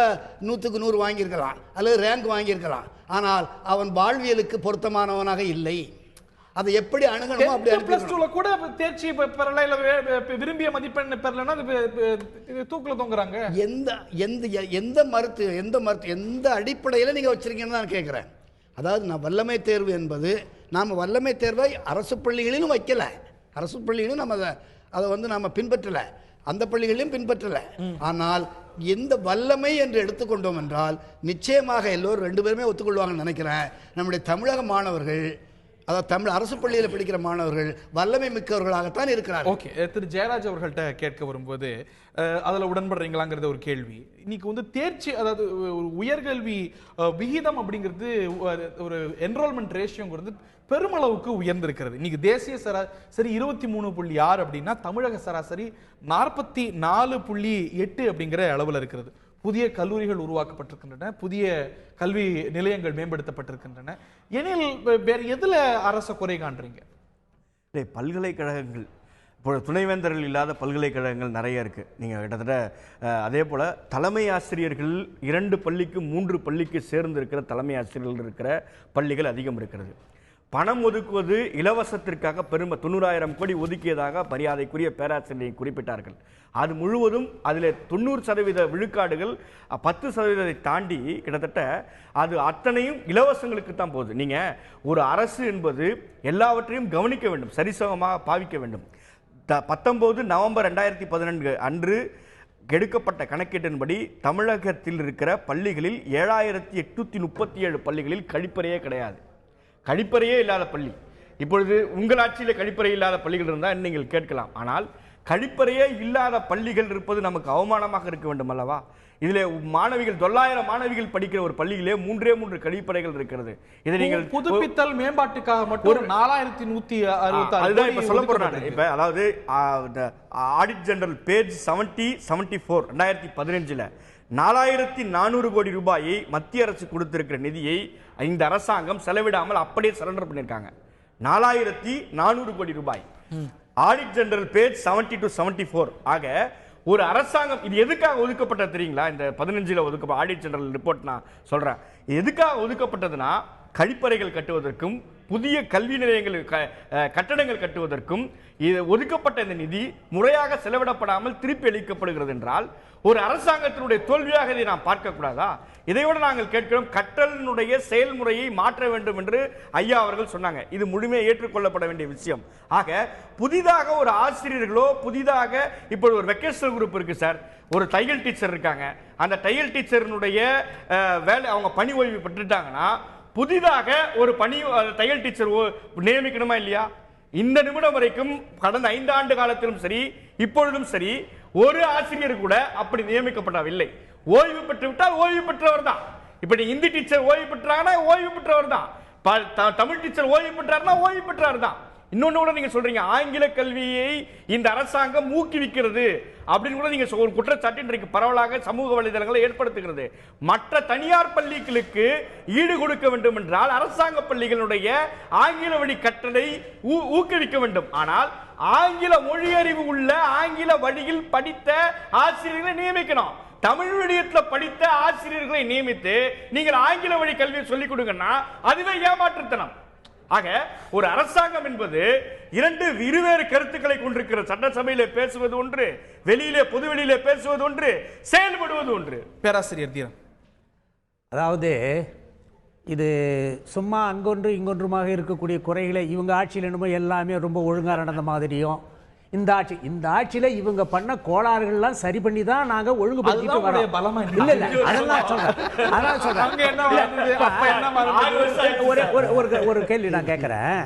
100க்கு 100 வாங்கியிருக்கலாம் அல்லது ரேங்க் வாங்கியிருக்கலாம். ஆனால் அவன் வாழ்வியலுக்கு பொருத்தமானவனாக இல்லை. அதை எப்படி அணுகணுமோ அப்படி +2 கூட தேர்ச்சி பெறல, இல்ல விரும்பிய மதிப்பெண் பெறலன்னா தூக்குல தொங்குறாங்க. எந்த அடிப்படையில் நீங்க வச்சிருக்கீங்கன்னு நான் கேட்கிறேன். அதாவது நான் வல்லமை தேர்வு என்பது, நாம வல்லமை தேர்வை அரசு பள்ளிகளிலும் வைக்கல, அரசு பள்ளிகளிலும் நம்ம அதை வந்து நாம பின்பற்றல, அந்த பள்ளிகளையும் பின்பற்றல. ஆனால் எந்த வல்லமை என்று எடுத்துக்கொண்டோம் என்றால் நிச்சயமாக எல்லோரும் 2 பேருமே ஒத்துக்கொள்வாங்கன்னு நினைக்கிறேன். நம்முடைய தமிழக மாணவர்கள் அதாவது தமிழ் அரசு பள்ளியில் படிக்கிற மாணவர்கள் வல்லமை மிக்கவர்களாகத்தான் இருக்கிறார்கள். ஓகே, திரு ஜெயராஜ் அவர்கள்ட்ட கேட்க வரும்போது அதில் உடன்படுறீங்களாங்கிறது ஒரு கேள்வி. இன்னைக்கு வந்து தேர்ச்சி, அதாவது உயர்கல்வி விகிதம் அப்படிங்கிறது ஒரு என்ரோல்மெண்ட் ரேஷியோங்கிறது பெருமளவுக்கு உயர்ந்திருக்கிறது. இன்னைக்கு தேசிய சராசரி 23.6 அப்படின்னா தமிழக சராசரி 44.8 அப்படிங்கிற அளவில் இருக்கிறது. புதிய கல்லூரிகள் உருவாக்கப்பட்டிருக்கின்றன, புதிய கல்வி நிலையங்கள் மேம்படுத்தப்பட்டிருக்கின்றன. எனில் வேறு எதுல அரசு குறை காண்றீங்க? பல்கலைக்கழகங்கள் இப்போ துணைவேந்தர்கள் இல்லாத பல்கலைக்கழகங்கள் நிறைய இருக்கு. நீங்க கிட்டத்தட்ட அதே போல தலைமை ஆசிரியர்கள் 2 பள்ளிக்கு 3 பள்ளிக்கு சேர்ந்து இருக்கிற தலைமை ஆசிரியர்கள் இருக்கிற பள்ளிகள் அதிகம் இருக்கிறது. பணம் ஒதுக்குவது இலவசத்திற்காக 90,000 கோடி ஒதுக்கியதாக மரியாதைக்குரிய பேராசிரியரை குறிப்பிட்டார்கள். அது முழுவதும் அதில் 90% விழுக்காடுகள் 10% தாண்டி கிட்டத்தட்ட அது அத்தனையும் இலவசங்களுக்கு தான் போகுது. நீங்கள் ஒரு அரசு என்பது எல்லாவற்றையும் கவனிக்க வேண்டும், சரிசமமாக பாவிக்க வேண்டும். 19 நவம்பர் 2014 அன்று எடுக்கப்பட்ட கணக்கீட்டின்படி தமிழகத்தில் இருக்கிற பள்ளிகளில் 7,837 பள்ளிகளில் கழிப்பறையே கிடையாது. கழிப்பறையே இல்லாத பள்ளி. இப்பொழுது உங்கள் ஆட்சியில் கழிப்பறை இல்லாத பள்ளிகள் இருந்தால் நீங்கள் கேட்கலாம். ஆனால் கழிப்பறையே இல்லாத பள்ளிகள் இருப்பது நமக்கு அவமானமாக இருக்க வேண்டும் அல்லவா? இதில் மாணவிகள் 900 மாணவிகள் படிக்கிற ஒரு பள்ளியிலே 3 கழிப்பறைகள் இருக்கிறது. இதை நீங்கள் புதுப்பித்தல் மேம்பாட்டுக்காக மட்டும் 4,166 சொல்ல போறேன். இப்ப அதாவது ஆடிட் ஜெனரல் பேஜ் 74 2015 4,400 கோடி ரூபாயை மத்திய அரசு கொடுத்திருக்கிற நிதியை இந்த அரசாங்கம் செலவிடாமல் அப்படியே சரண்டர் பண்ணியிருக்காங்க. 4,400 கோடி ரூபாய். Audit general page 70 to 74. ஆக ஒரு அரசாங்கம் இது எதுக்காக ஒதுக்கப்பட்டது தெரியுங்களா? இந்த 15 ஒதுக்கப்பட்ட ஆடிட் ஜெனரல் ரிப்போர்ட் நான் சொல்றேன். எதுக்காக ஒதுக்கப்பட்டதுன்னா கழிப்பறைகள் கட்டுவதற்கும் புதிய கல்வி நிலையங்கள் கட்டடங்கள் கட்டுவதற்கும் இது ஒதுக்கப்பட்ட இந்த நிதி முறையாக செலவிடப்படாமல் திருப்பி அளிக்கப்படுகிறது என்றால் ஒரு அரசாங்கத்தினுடைய தோல்வியாக இதை நாம் பார்க்க கூடாதா? இதையோடு நாங்கள் கேட்கிறோம், கற்றலினுடைய செயல்முறையை மாற்ற வேண்டும் என்று ஐயா அவர்கள் சொன்னாங்க. இது முழுமையாக ஏற்றுக்கொள்ளப்பட வேண்டிய விஷயம். ஆக புதிதாக ஒரு ஆசிரியர்களோ புதிதாக இப்போ ஒரு வெக்கேஷனல் குரூப் இருக்கு சார், ஒரு தையல் டீச்சர் இருக்காங்க, அந்த தையல் டீச்சரினுடைய வேலை அவங்க பணி ஓய்வு பெற்றுட்டாங்கன்னா புதிதாக ஒரு தையல் டீச்சர் நியமிக்கணுமா இல்லையா? இந்த நிமிடம் வரைக்கும் கடந்த 5 ஆண்டு காலத்திலும் சரி இப்பொழுதும் சரி ஒரு ஆசிரியர் கூட அப்படி நியமிக்கப்படவில்லை. ஓய்வு பெற்று விட்டால் ஓய்வு பெற்றவர் தான். இப்படி இந்தி டீச்சர் ஓய்வு பெற்றாங்கன்னா ஓய்வு பெற்றவர் தான், தமிழ் டீச்சர் ஓய்வு பெற்றார்னா ஓய்வு பெற்றார் தான். இன்னொன்னு கூட நீங்க சொல்றீங்க ஆங்கில கல்வியை இந்த அரசாங்கம் ஊக்குவிக்கிறது அப்படின்னு கூட நீங்க ஒரு குற்றச்சாட்டு இன்றைக்கு பரவலாக சமூக வலைதளங்களை ஏற்படுத்துகிறது. மற்ற தனியார் பள்ளிகளுக்கு ஈடு கொடுக்க வேண்டும் என்றால் அரசாங்க பள்ளிகளுடைய ஆங்கில வழி கற்றலை ஊக்குவிக்க வேண்டும். ஆனால் ஆங்கில மொழியறிவு உள்ள ஆங்கில வழியில் படித்த ஆசிரியர்களை நியமிக்கணும். தமிழ் மீடியத்தில் படித்த ஆசிரியர்களை நியமித்து நீங்கள் ஆங்கில வழி கல்வியை சொல்லிக் கொடுங்கன்னா அதுவே ஏமாற்றுத்தனம். ஆக ஒரு அரசாங்கம் என்பது இருவேறு கருத்துக்களை கொண்டிருக்கிற, சட்டசபையிலே பேசுவது ஒன்று, வெளியிலே பொதுவெளியிலே பேசுவது ஒன்று, செயல்படுவது ஒன்று. பேராசிரியர் தீரன், அதாவது இது சும்மா அங்கொன்று இங்கொன்றுமாக இருக்கக்கூடிய குறைகளை இவங்க ஆட்சியில் என்னமோ எல்லாமே ரொம்ப ஒழுங்காக நடந்த மாதிரியும் இந்த ஆட்சியில இவங்க பண்ண கோளாறுகள்லாம் சரி பண்ணி தான் நாங்க ஒழுங்குபடுத்திட்டு வரோம். இல்ல அதெல்லாம் சொல்றேன். ஒரு கேள்வி நான் கேட்கிறேன்.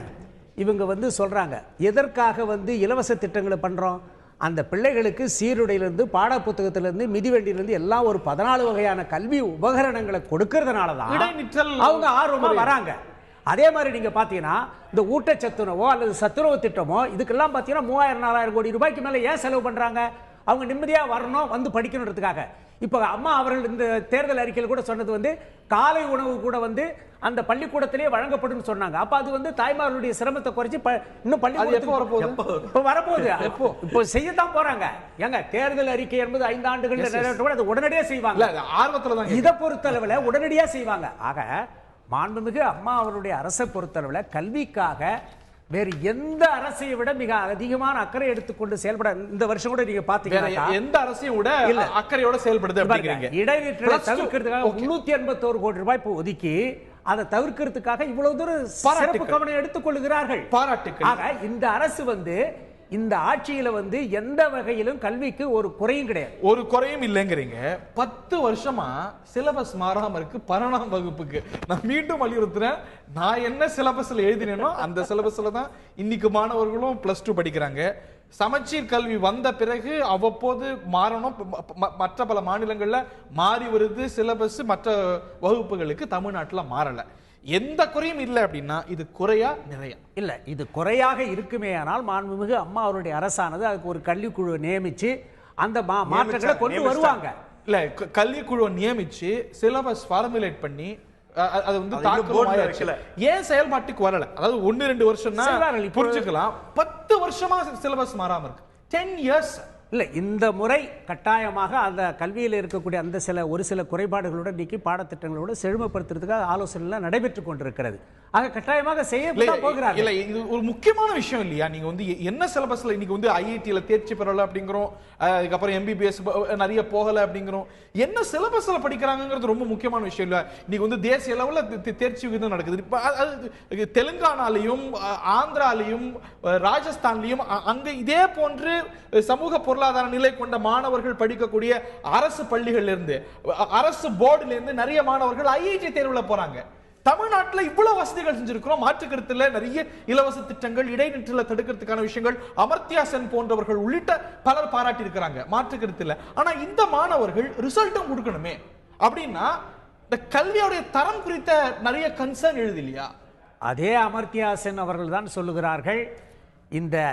இவங்க வந்து சொல்றாங்க எதற்காக வந்து இலவச திட்டங்களை பண்றோம்? அந்த பிள்ளைகளுக்கு சீருடையிலிருந்து பாட புத்தகத்திலிருந்து மிதிவண்டியிலிருந்து எல்லாம் ஒரு 14 வகையான கல்வி உபகரணங்களை கொடுக்கறதுனாலதான் அவங்க ஆர்வமா வராங்க. அதே மாதிரி நீங்க பாத்தீங்கன்னா இந்த ஊட்டச்சத்துணவோ அல்லது சத்துணவு திட்டமோ இதுக்கெல்லாம் பாத்தீங்கன்னா 3,000-4,000 கோடி ரூபாய்க்கு மேல ஏன் செலவு பண்றாங்க? அவங்க நிம்மதியா வரணும், வந்து படிக்கணுன்றதுக்காக. இப்ப அம்மா அவர்கள் இந்த தேர்தல் அறிக்கையில் கூட சொன்னது வந்து காலை உணவு கூட வந்து அந்த பள்ளிக்கூடத்திலேயே வழங்கப்படும் சொன்னாங்க. அப்ப அது வந்து தாய்மார்களுடைய சிரமத்தை குறைச்சி இன்னும் பள்ளிக்கூடத்துக்கு வரப்போகுது. இப்போ செய்யத்தான் போறாங்க. ஏங்க தேர்தல் அறிக்கை என்பது 5 ஆண்டுகள் நிறைவேற்ற அது உடனடியாக செய்வாங்க. இதை பொறுத்தளவுல உடனடியாக செய்வாங்க. ஆக மாண்புமிகு அம்மா அவருடைய அரசை பொறுத்தளவில் கல்விக்காக வேறு எந்த அரசையை விட மிக அதிகமான அக்கறை எடுத்துக்கொண்டு செயல்பட இந்த வருஷம் கூட நீங்க பாத்தீங்கன்னா எந்த அரசையும் விட அக்கறையோட செயல்படுது. இடைநிற்றலை தவிர்க்கிறதுக்காக 381 கோடி ரூபாய் ஒதுக்கி அதை தவிர்க்கிறதுக்காக இவ்வளவு தூரம் சிறப்பு கவனம் எடுத்துக் கொள்கிறார்கள். பாராட்டுக்கள். ஆக இந்த அரசு வந்து இந்த ஆட்சியில வந்து எந்த வகையிலும் கல்விக்கு ஒரு குறையும் கிடையாது. ஒரு குறையும் இல்லைங்கிறீங்க. 10 வருஷமா சிலபஸ் மாறாம இருக்கு 12ஆம் வகுப்புக்கு. நான் மீண்டும் வலியுறுத்துறேன், நான் என்ன சிலபஸ்ல எழுதினேனோ அந்த சிலபஸ்ல தான் இன்னைக்கு மாணவர்களும் +2 படிக்கிறாங்க. சமச்சீர் கல்வி வந்த பிறகு அவ்வப்போது மாறணும். மற்ற பல மாநிலங்கள்ல மாறி வருது சிலபஸ், மற்ற வகுப்புகளுக்கு தமிழ்நாட்டுல மாறல. எந்த குறையும் இல்லை அப்படின்னா இது குறையா நிறையா? இல்ல, இது குறையாக இருக்குமே. ஆனால் மாண்புமிகு அம்மா அவருடைய அரசானது அதுக்கு ஒரு கல்விக்குழு நியமிச்சு அந்த மாற்றங்களை கொண்டு வருவாங்க. இல்ல, கல்விக்குழு நியமிச்சு சிலபஸ் ஃபார்முலேட் பண்ணி அது வந்து தாக்கல. ஏன் செயல்பாட்டுக்கு வரல? அதாவது 1-2 வருஷம் புரிஞ்சுக்கலாம். 10 வருஷமா சிலபஸ் மாறாம இருக்கு. 10 இயர்ஸ். இல்ல, இந்த முறை கட்டாயமாக அந்த கல்வியில் இருக்கக்கூடிய அந்த ஒரு சில குறைபாடுகளுடன் நீக்கி பாடத்திட்டங்களோடு செழுமைப்படுத்துறதுக்காக ஆலோசனை நடைபெற்று கொண்டிருக்கிறது. ஆக கட்டாயமாக செய்ய போகிறாங்க. இல்ல, இது ஒரு முக்கியமான விஷயம் இல்லையா? நீங்க வந்து என்ன சிலபஸ்ல இன்னைக்கு வந்து ஐஐடில தேர்ச்சி பெறல அப்படிங்கிறோம், அதுக்கப்புறம் எம்பிபிஎஸ் நிறைய போகல அப்படிங்கிறோம். என்ன சிலபஸ்ல படிக்கிறாங்கிறது ரொம்ப முக்கியமான விஷயம் இல்ல. இன்னைக்கு வந்து தேசிய அளவுல தேர்ச்சி விகிதம் நடக்குது. தெலுங்கானாலையும் ஆந்திராலையும் ராஜஸ்தான்லையும் அங்க இதே போன்று சமூக பொருளாதார நிலை கொண்ட மாணவர்கள் படிக்கக்கூடிய அரசு பள்ளிகள்ல இருந்து, அரசு போர்டுல இருந்து நிறைய மாணவர்கள் ஐஐடி தேர்வுல போறாங்க. தமிழ்நாட்டில் இவ்வளவு வசதிகள் செஞ்சிருக்கிறோம். மாற்று கருத்துல நிறைய இலவச திட்டங்கள், இடைநிற்றல தடுக்கிறதுக்கான விஷயங்கள், அமர்த்தியா சென் போன்றவர்கள் உள்ளிட்ட பலர் பாராட்டி இருக்கிறாங்க. மாற்று கருத்துல. ஆனா இந்த மாணவர்கள் ரிசல்ட்டும் கொடுக்கணுமே. அப்படின்னா இந்த கல்வியோடைய தரம் குறித்த நிறைய கன்சர்ன் எழுது இல்லையா? அதே அமர்த்தியா சென் அவர்கள் தான் சொல்லுகிறார்கள், இந்த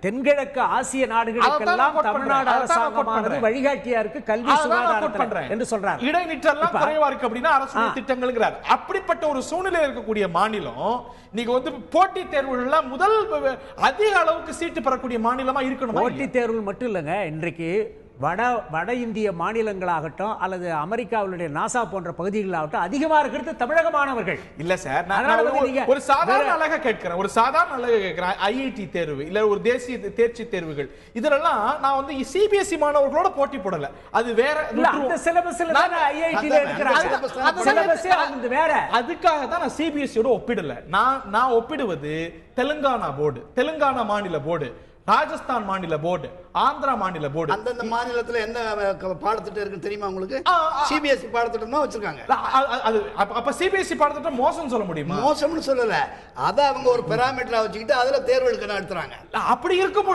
தென்கிழக்கு ஆசிய நாடுகளுக்கெல்லாம் தமிழ்நாடு அரசாங்கமானது வழிகாட்டியா இருக்கு கல்வி சுகாதாரத்துல என்று சொல்றாங்க. இடைநிற்றெல்லாம் குறைவா இருக்கு அப்படின்னா அரசு திட்டங்கள்ங்கிறார். அப்படிப்பட்ட ஒரு சூழ்நிலை இருக்கக்கூடிய மாநிலம் நீங்க வந்து போட்டித் தேர்வுகள்ல முதல் அதிக அளவுக்கு சீட்டு பெறக்கூடிய மாநிலமா இருக்கணும். போட்டித் தேர்வுகள் மட்டும் இல்லைங்க, இன்றைக்கு வட இந்திய மாநிலங்களாகட்டும் அல்லது அமெரிக்காவுடைய நாசா போன்ற பகுதிகளாகட்டும் அதிகமா இருக்கிறது தமிழக மாணவர்கள். இல்ல சார், நான் ஒரு சாதாரண அழகா கேட்கிறேன். ஐஐடி தேர்வு இல்ல ஒரு தேசிய தேர்ச்சி தேர்வுகள் இதெல்லாம் நான் வந்து சிபிஎஸ்இ மாணவர்களோட போட்டி போடல. அது வேற. அந்த சிலபஸ்ல தான் ஐஐடி எடுக்கறாங்க. சிலபஸ் அது வேற. அதுக்காக தான் நான் சிபிஎஸ்இயோட ஒப்பிடல. நான் ஒப்பிடுவது தெலுங்கானா போர்டு, தெலுங்கானா மாநில போர்டு, ராஜஸ்தான் மாநில போர்டு, ஆந்திரா மாநில போர்டு. அந்தந்த மாநிலத்துல என்ன பாடத்திட்டம் இருக்குன்னு தெரியுமா உங்களுக்கு? சிபிஎஸ்இ பாடத்திட்டம் தான் வச்சிருக்காங்க. அப்ப சிபிஎஸ்இ பாடத்திட்டம் மோசம் சொல்ல முடியுமா? மோசம்னு சொல்லல, அத அவங்க ஒரு பாராமீட்டரா வச்சுக்கிட்டு அதுல தேர்வு எடுக்க நடத்துறாங்க. அப்படி இருக்கும்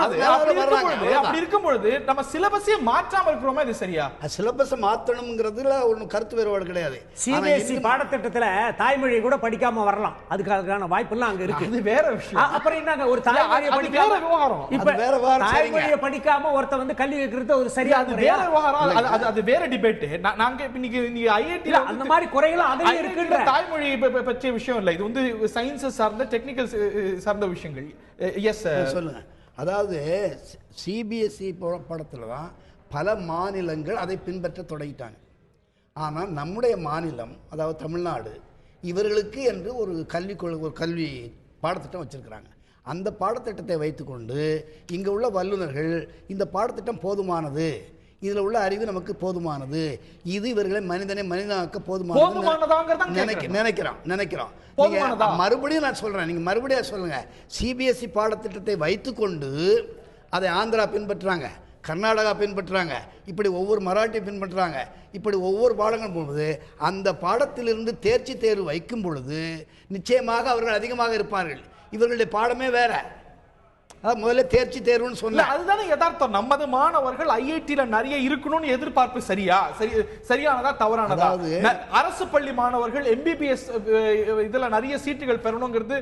பொழுது நம்ம சிலபஸை மாற்றாம இருக்கிறோமா? இது சரியா? சிலபஸ் மாத்தணும்ங்கிறதுல ஒரு கருத்து வேறுபாடு கிடையாது. சிபிஎஸ்இ பாடத்திட்டத்துல தாய்மொழி கூட படிக்காம வரலாம். அதுக்கான வாய்ப்பு எல்லாம் அங்க இருக்கு. அது வேற விஷயம். அப்புறம் என்னங்க, ஒரு தாய்மொழியை படிக்காம விவகாரம். இப்ப தாய்மொழியை படிக்காம ஒருத்த வந்து கல்வி கேக்குறது ஒரு சரியா? அது வேற விவகாரம். அது வேற டிபேட். நாங்க இன்னைக்கு ஐஐடி அந்த மாதிரி குறைகள் அதே இருக்குன்ற தாய்மொழி பற்றிய விஷயம் இல்ல. இது வந்து சயின்ஸ் சார்ந்த டெக்னிக்கல் சார்ந்த விஷயங்கள். எஸ் சொல்லுங்க. அதாவது சிபிஎஸ்இ பாடத்துல தான் பல மாநிலங்கள் அதை பின்பற்ற தொடங்கிட்டாங்க. ஆனால் நம்முடைய மாநிலம், அதாவது தமிழ்நாடு, இவர்களுக்கு என்று ஒரு கல்வி பாடத்திட்டம் வச்சிருக்கிறாங்க. அந்த பாடத்திட்டத்தை வைத்துக்கொண்டு இங்கே உள்ள வல்லுநர்கள் இந்த பாடத்திட்டம் போதுமானது, இதில் உள்ள அறிவு நமக்கு போதுமானது, இது இவர்களை மனிதனாக்க போதுமானது நினைக்கிறோம். மறுபடியும் நான் சொல்றேன், நீங்க மறுபடியும் சொல்லுங்க. சிபிஎஸ்இ பாடத்திட்டத்தை வைத்துக்கொண்டு அதை ஆந்திரா பின்பற்றுறாங்க, கர்நாடகா பின்பற்றுறாங்க, இப்படி ஒவ்வொரு மராட்டி பின்பற்றுறாங்க, இப்படி ஒவ்வொரு பாடங்கள் போகும்போது அந்த பாடத்திலிருந்து தேர்ச்சி தேர்வு வைக்கும் பொழுது நிச்சயமாக அவர்கள் அதிகமாக இருப்பார்கள். இவர்களுடைய பாடமே வேற. முதல்ல தேர்ச்சி தேர்வுன்னு சொன்ன அதுதானே யதார்த்தம். நமது மாணவர்கள் ஐஐடில நிறைய இருக்கணும்னு எதிர்பார்ப்பு சரியானதா தவறானதா? அரசு பள்ளி மாணவர்கள் எம்பிபிஎஸ் இதுல நிறைய சீட்டுகள் பெறணுங்கிறது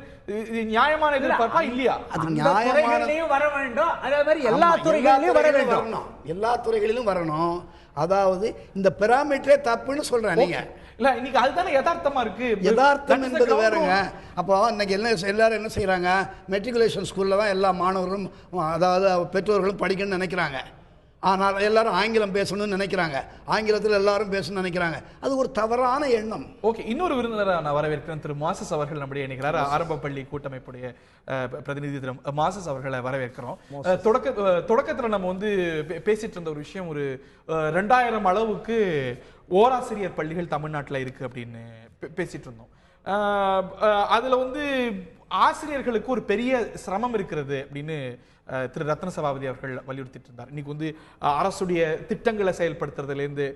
நியாயமான எதிர்பார்ப்பா இல்லையா? அது நியாயமானதையும் வர வேண்டும். அதே மாதிரி எல்லா துறைகளிலும் வர வேண்டும். எல்லா துறைகளிலும் வரணும். அதாவது இந்த பாராமீட்டரே தப்புன்னு சொல்றேன். நீங்க இல்ல, இன்னைக்கு அதுதானே யதார்த்தமா இருக்கு. யதார்த்தம் என்பது வேறங்க. அப்போ இன்னைக்கு எல்லாரும் என்ன செய்யறாங்க, மெட்ரிகுலேஷன் ஸ்கூல்ல தான் எல்லா மாணவர்களும், அதாவது பெற்றோர்களும் படிக்கணும்னு நினைக்கிறாங்க. ஆனால் எல்லாரும் ஆங்கிலம் பேசணும்னு நினைக்கிறாங்க, ஆங்கிலத்தில் எல்லாரும் பேசணும்னு நினைக்கிறாங்க. அது ஒரு தவறான எண்ணம். ஓகே, இன்னொரு விருந்தினரை நான் வரவேற்கிறேன். திரு மாசஸ் அவர்கள் நம்முடைய இணைக்கிறார். ஆரம்ப பள்ளி கூட்டமைப்புடைய பிரதிநிதி திரு மாசஸ் அவர்களை வரவேற்கிறோம். தொடக்கத்தில் நம்ம வந்து பேசிட்டு இருந்த ஒரு விஷயம், ஒரு 2000 அளவுக்கு ஓராசிரியர் பள்ளிகள் தமிழ்நாட்டில் இருக்கு அப்படின்னு பேசிட்டு இருந்தோம். அதுல வந்து ஆசிரியர்களுக்கு ஒரு பெரிய சிரமம் இருக்கிறது அப்படின்னு திரு ரத்ன சபாபதி அவர்கள் வலியுறுத்திட்டு இருந்தார். இன்னைக்கு வந்து அரசுடைய திட்டங்களை செயல்படுத்துறதுலேருந்து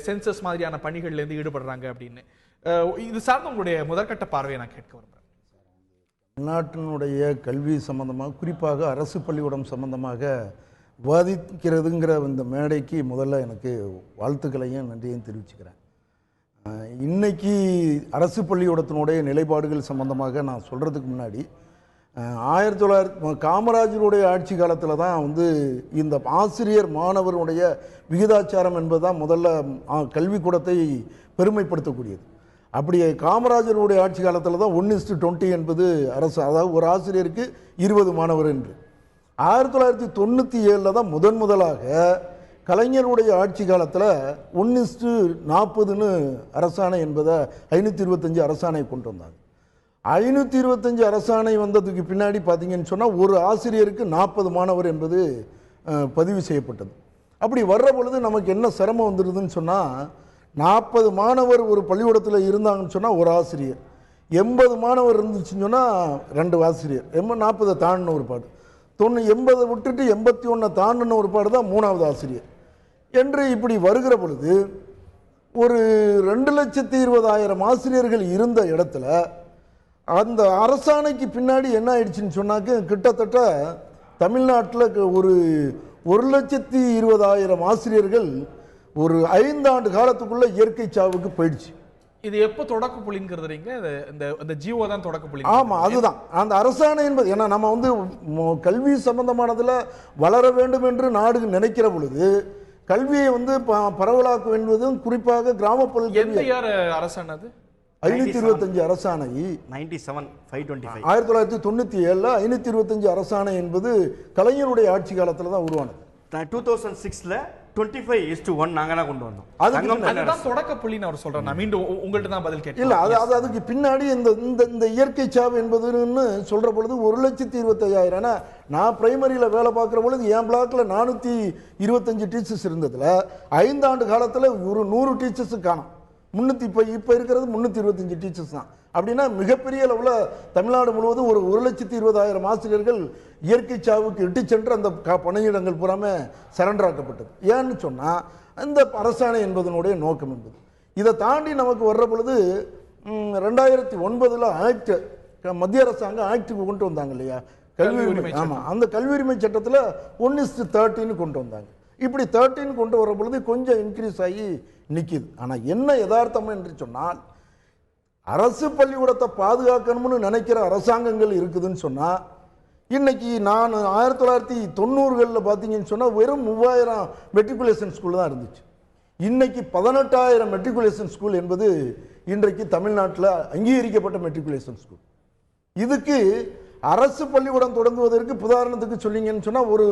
சென்சஸ் மாதிரியான பணிகள்லேருந்து ஈடுபடுறாங்க அப்படின்னு. இது சார்ந்த உங்களுடைய முதற்கட்ட பார்வையை நான் கேட்க விரும்புகிறேன். நாட்டினுடைய கல்வி சம்பந்தமாக, குறிப்பாக அரசு பள்ளிக்கூடம் சம்பந்தமாக விவாதிக்கிறதுங்கிற இந்த மேடைக்கு முதல்ல எனக்கு வாழ்த்துக்களையும் நன்றியையும் தெரிவிச்சுக்கிறேன். இன்னைக்கு அரசு பள்ளிக்கூடத்தினுடைய நிலைப்பாடுகள் சம்பந்தமாக நான் சொல்கிறதுக்கு முன்னாடி 1900 காமராஜருடைய ஆட்சி காலத்தில் தான் வந்து இந்த ஆசிரியர் மாணவருடைய விகிதாச்சாரம் என்பது தான் முதல்ல கல்விக்கூடத்தை பெருமைப்படுத்தக்கூடியது. அப்படி காமராஜருடைய ஆட்சி காலத்தில் தான் 1:20 என்பது அரசு, அதாவது ஒரு ஆசிரியருக்கு 20 மாணவர் என்று. 1997 தான் முதலாக கலைஞருடைய ஆட்சி காலத்தில் 1:40 அரசாணை என்பதை 525 அரசாணை கொண்டு வந்தாங்க. 525 அரசாணை வந்ததுக்கு பின்னாடி பார்த்தீங்கன்னு சொன்னால் ஒரு ஆசிரியருக்கு 40 மாணவர் என்பது பதிவு செய்யப்பட்டது. அப்படி வர்ற பொழுது நமக்கு என்ன சிரமம் வந்துடுதுன்னு சொன்னால், 40 மாணவர் ஒரு பள்ளிக்கூடத்தில் இருந்தாங்கன்னு சொன்னால் ஒரு ஆசிரியர், 80 மாணவர் இருந்துச்சுன்னு சொன்னால் 2 ஆசிரியர், 40 தாண்டின ஒரு பாடு, 80 விட்டுட்டு 81 தாண்டின ஒரு பாடு தான் 3வது ஆசிரியர் என்று இப்படி வருகிற பொழுது ஒரு 2,20,000 ஆசிரியர்கள் இருந்த இடத்துல அந்த அரசாணைக்கு பின்னாடி என்ன ஆயிடுச்சுன்னு சொன்னாக்க, கிட்டத்தட்ட தமிழ்நாட்டில் ஒரு 1,20,000 ஆசிரியர்கள் ஒரு 5 ஆண்டு காலத்துக்குள்ள இயற்கை சாவுக்கு போயிடுச்சு. இது எப்போ தொடக்க புள்ளிங்கிறதுங்க? இந்த ஜிஓ தான் தொடக்க புள்ளி. ஆமாம், அதுதான் அந்த அரசாணை என்பது. ஏன்னா நம்ம வந்து கல்வி சம்பந்தமானதில் வளர வேண்டும் என்று நாடு நினைக்கிற பொழுது கல்வியை வந்து பரவலாக்க வேண்டுவதும் குறிப்பாக கிராமப்புற எந்த அரசாணை? 525 அரசாணை 97/525 1997 525 அரசாணை என்பது கலைஞருடைய ஆட்சி காலத்தில் தான் உருவானது. 2006ல 25:1 நாங்க தான் கொண்டு வந்தோம். அதுதான் தொடக்க புள்ளின்னு அவர் சொல்றேன். நான் மீண்டும் உங்கள்ட்ட தான் பதில் கேட்கிறேன். இல்ல, அதுக்கு பின்னாடி இந்த இயற்கை சாவு என்பதுன்னு சொல்ற பொழுது 1,25,000. நான் பிரைமரியில வேலை பார்க்குற பொழுது என் பிளாக்ல 425 டீச்சர்ஸ் இருந்ததுல 5 ஆண்டு காலத்துல ஒரு 100 டீச்சர்ஸ் காணும். இப்போ இருக்கிறது 325 டீச்சர்ஸ் தான். அப்படின்னா மிகப்பெரிய அளவில் தமிழ்நாடு முழுவதும் ஒரு 1,20,000 ஆசிரியர்கள் இயற்கை சாவுக்கு இட்டு சென்று அந்த பணியிடங்கள் பூராமே சரண்டர் ஆக்கப்பட்டது. ஏன்னு சொன்னால் இந்த அரசாணை என்பதனுடைய நோக்கம் என்பது. இதை தாண்டி நமக்கு வர்ற பொழுது 2009 ஆக்ட், மத்திய அரசாங்கம் ஆக்டுக்கு கொண்டு வந்தாங்க இல்லையா, கல்வி உரிமை. ஆமாம், அந்த கல்வி உரிமை சட்டத்தில் 1:13 கொண்டு வந்தாங்க. இப்படி 13 கொண்டு வர பொழுது கொஞ்சம் இன்க்ரீஸ் ஆகி நிற்கிது. ஆனால் என்ன யதார்த்தம் என்று சொன்னால், அரசு பள்ளிக்கூடத்தை பாதுகாக்கணும்னு நினைக்கிற அரசாங்கங்கள் இருக்குதுன்னு சொன்னால், இன்னைக்கு நான் 1990களில் பார்த்தீங்கன்னு சொன்னால் வெறும் 3000 மெட்ரிகுலேஷன் ஸ்கூல் தான் இருந்துச்சு. இன்னைக்கு 18,000 மெட்ரிகுலேஷன் ஸ்கூல் என்பது இன்றைக்கு தமிழ்நாட்டில் அங்கீகரிக்கப்பட்ட மெட்ரிகுலேஷன் ஸ்கூல். இதுக்கு அரசு பள்ளிக்கூடம் தொடங்குவதற்கு உதாரணத்துக்கு சொன்னீங்கன்னு சொன்னால், ஒரு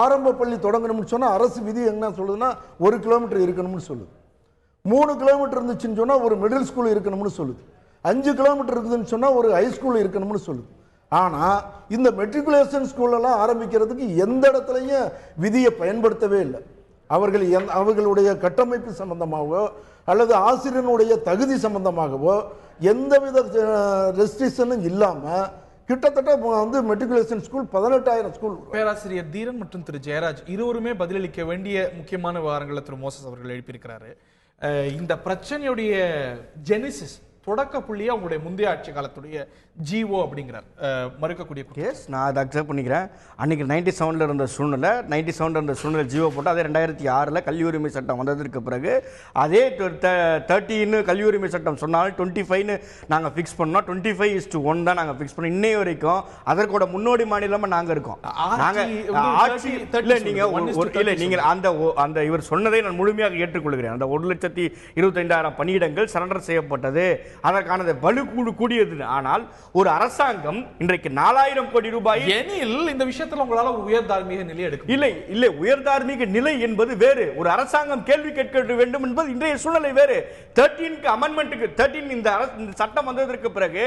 ஆரம்ப பள்ளி தொடங்கணும்னு சொன்னால் அரசு விதி என்ன சொல்லுதுன்னா 1 கிலோமீட்டர் இருக்கணும்னு சொல்லுது. 3 கிலோமீட்டர் இருந்துச்சுன்னு சொன்னால் ஒரு மிடில் ஸ்கூல் இருக்கணும்னு சொல்லுது. 5 கிலோமீட்டர் இருக்குதுன்னு சொன்னால் ஒரு ஹை ஸ்கூல் இருக்கணும்னு சொல்லுது. ஆனால் இந்த மெட்ரிகுலேஷன் ஸ்கூலெல்லாம் ஆரம்பிக்கிறதுக்கு எந்த இடத்துலையும் விதியை பயன்படுத்தவே இல்லை. அவர்களுடைய கட்டமைப்பு சம்பந்தமாகவோ அல்லது ஆசிரியனுடைய தகுதி சம்பந்தமாகவோ எந்தவித ரெஸ்ட்ரிக்ஷனும் இல்லாமல் கிட்டத்தட்ட வந்து மெட்ரிகுலேஷன் ஸ்கூல் 18,000 ஸ்கூல். பேராசிரியர் தீரன் மற்றும் திரு ஜெயராஜ் இருவருமே பதிலளிக்க வேண்டிய முக்கியமான விவரங்களை திரு மோசஸ் அவர்கள் எழுப்பியிருக்கிறாரு. இந்த பிரச்சனையுடைய ஜெனிசிஸ் தொடக்க புள்ளியா உங்களுடைய முந்தைய ஆட்சி காலத்துடைய ஜிஓ அப்படிங்கிறார், மறுக்கக்கூடிய கேஸ். நான் அதை அக்செப்ட் பண்ணிக்கிறேன். அன்னைக்கு 97ல் இருந்த சூழ்நிலை ஜிஓ போட்டு அதே 2006ல் கல்வி உரிமை சட்டம் வந்ததற்கு பிறகு அதே 13 கல்வி உரிமை சட்டம் சொன்னாலும் 25ன்னு நாங்கள் ஃபிக்ஸ் பண்ணோம். 25:1 தான் நாங்கள் ஃபிக்ஸ் பண்ணோம். இன்னை வரைக்கும் அதற்கோட முன்னோடி மாநிலமாக நாங்கள் இருக்கோம். நாங்கள் ஆட்சி இல்லை, நீங்கள் அந்த இவர் சொன்னதை நான் முழுமையாக ஏற்றுக்கொள்கிறேன். அந்த 1,25,000 பணியிடங்கள் சரண்டர் செய்யப்பட்டது, அதற்கான வலு கூடியது. ஆனால் ஒரு அரசாங்கம் இன்றைக்கு 4,000 கோடி ரூபாய் எனில் இந்த விஷயத்தில் உங்களால ஒரு உயர் தார்மீக நிலை எடுக்க இல்லை. உயர் தார்மீக நிலை என்பது வேறு, ஒரு அரசாங்கம் கேள்வி கேட்க வேண்டும் என்பது இன்றைய சூழ்நிலை வேறு. 13க்கு அமெண்ட்மெண்ட்டுக்கு 13 இந்த சட்டம் வந்ததற்கு பிறகு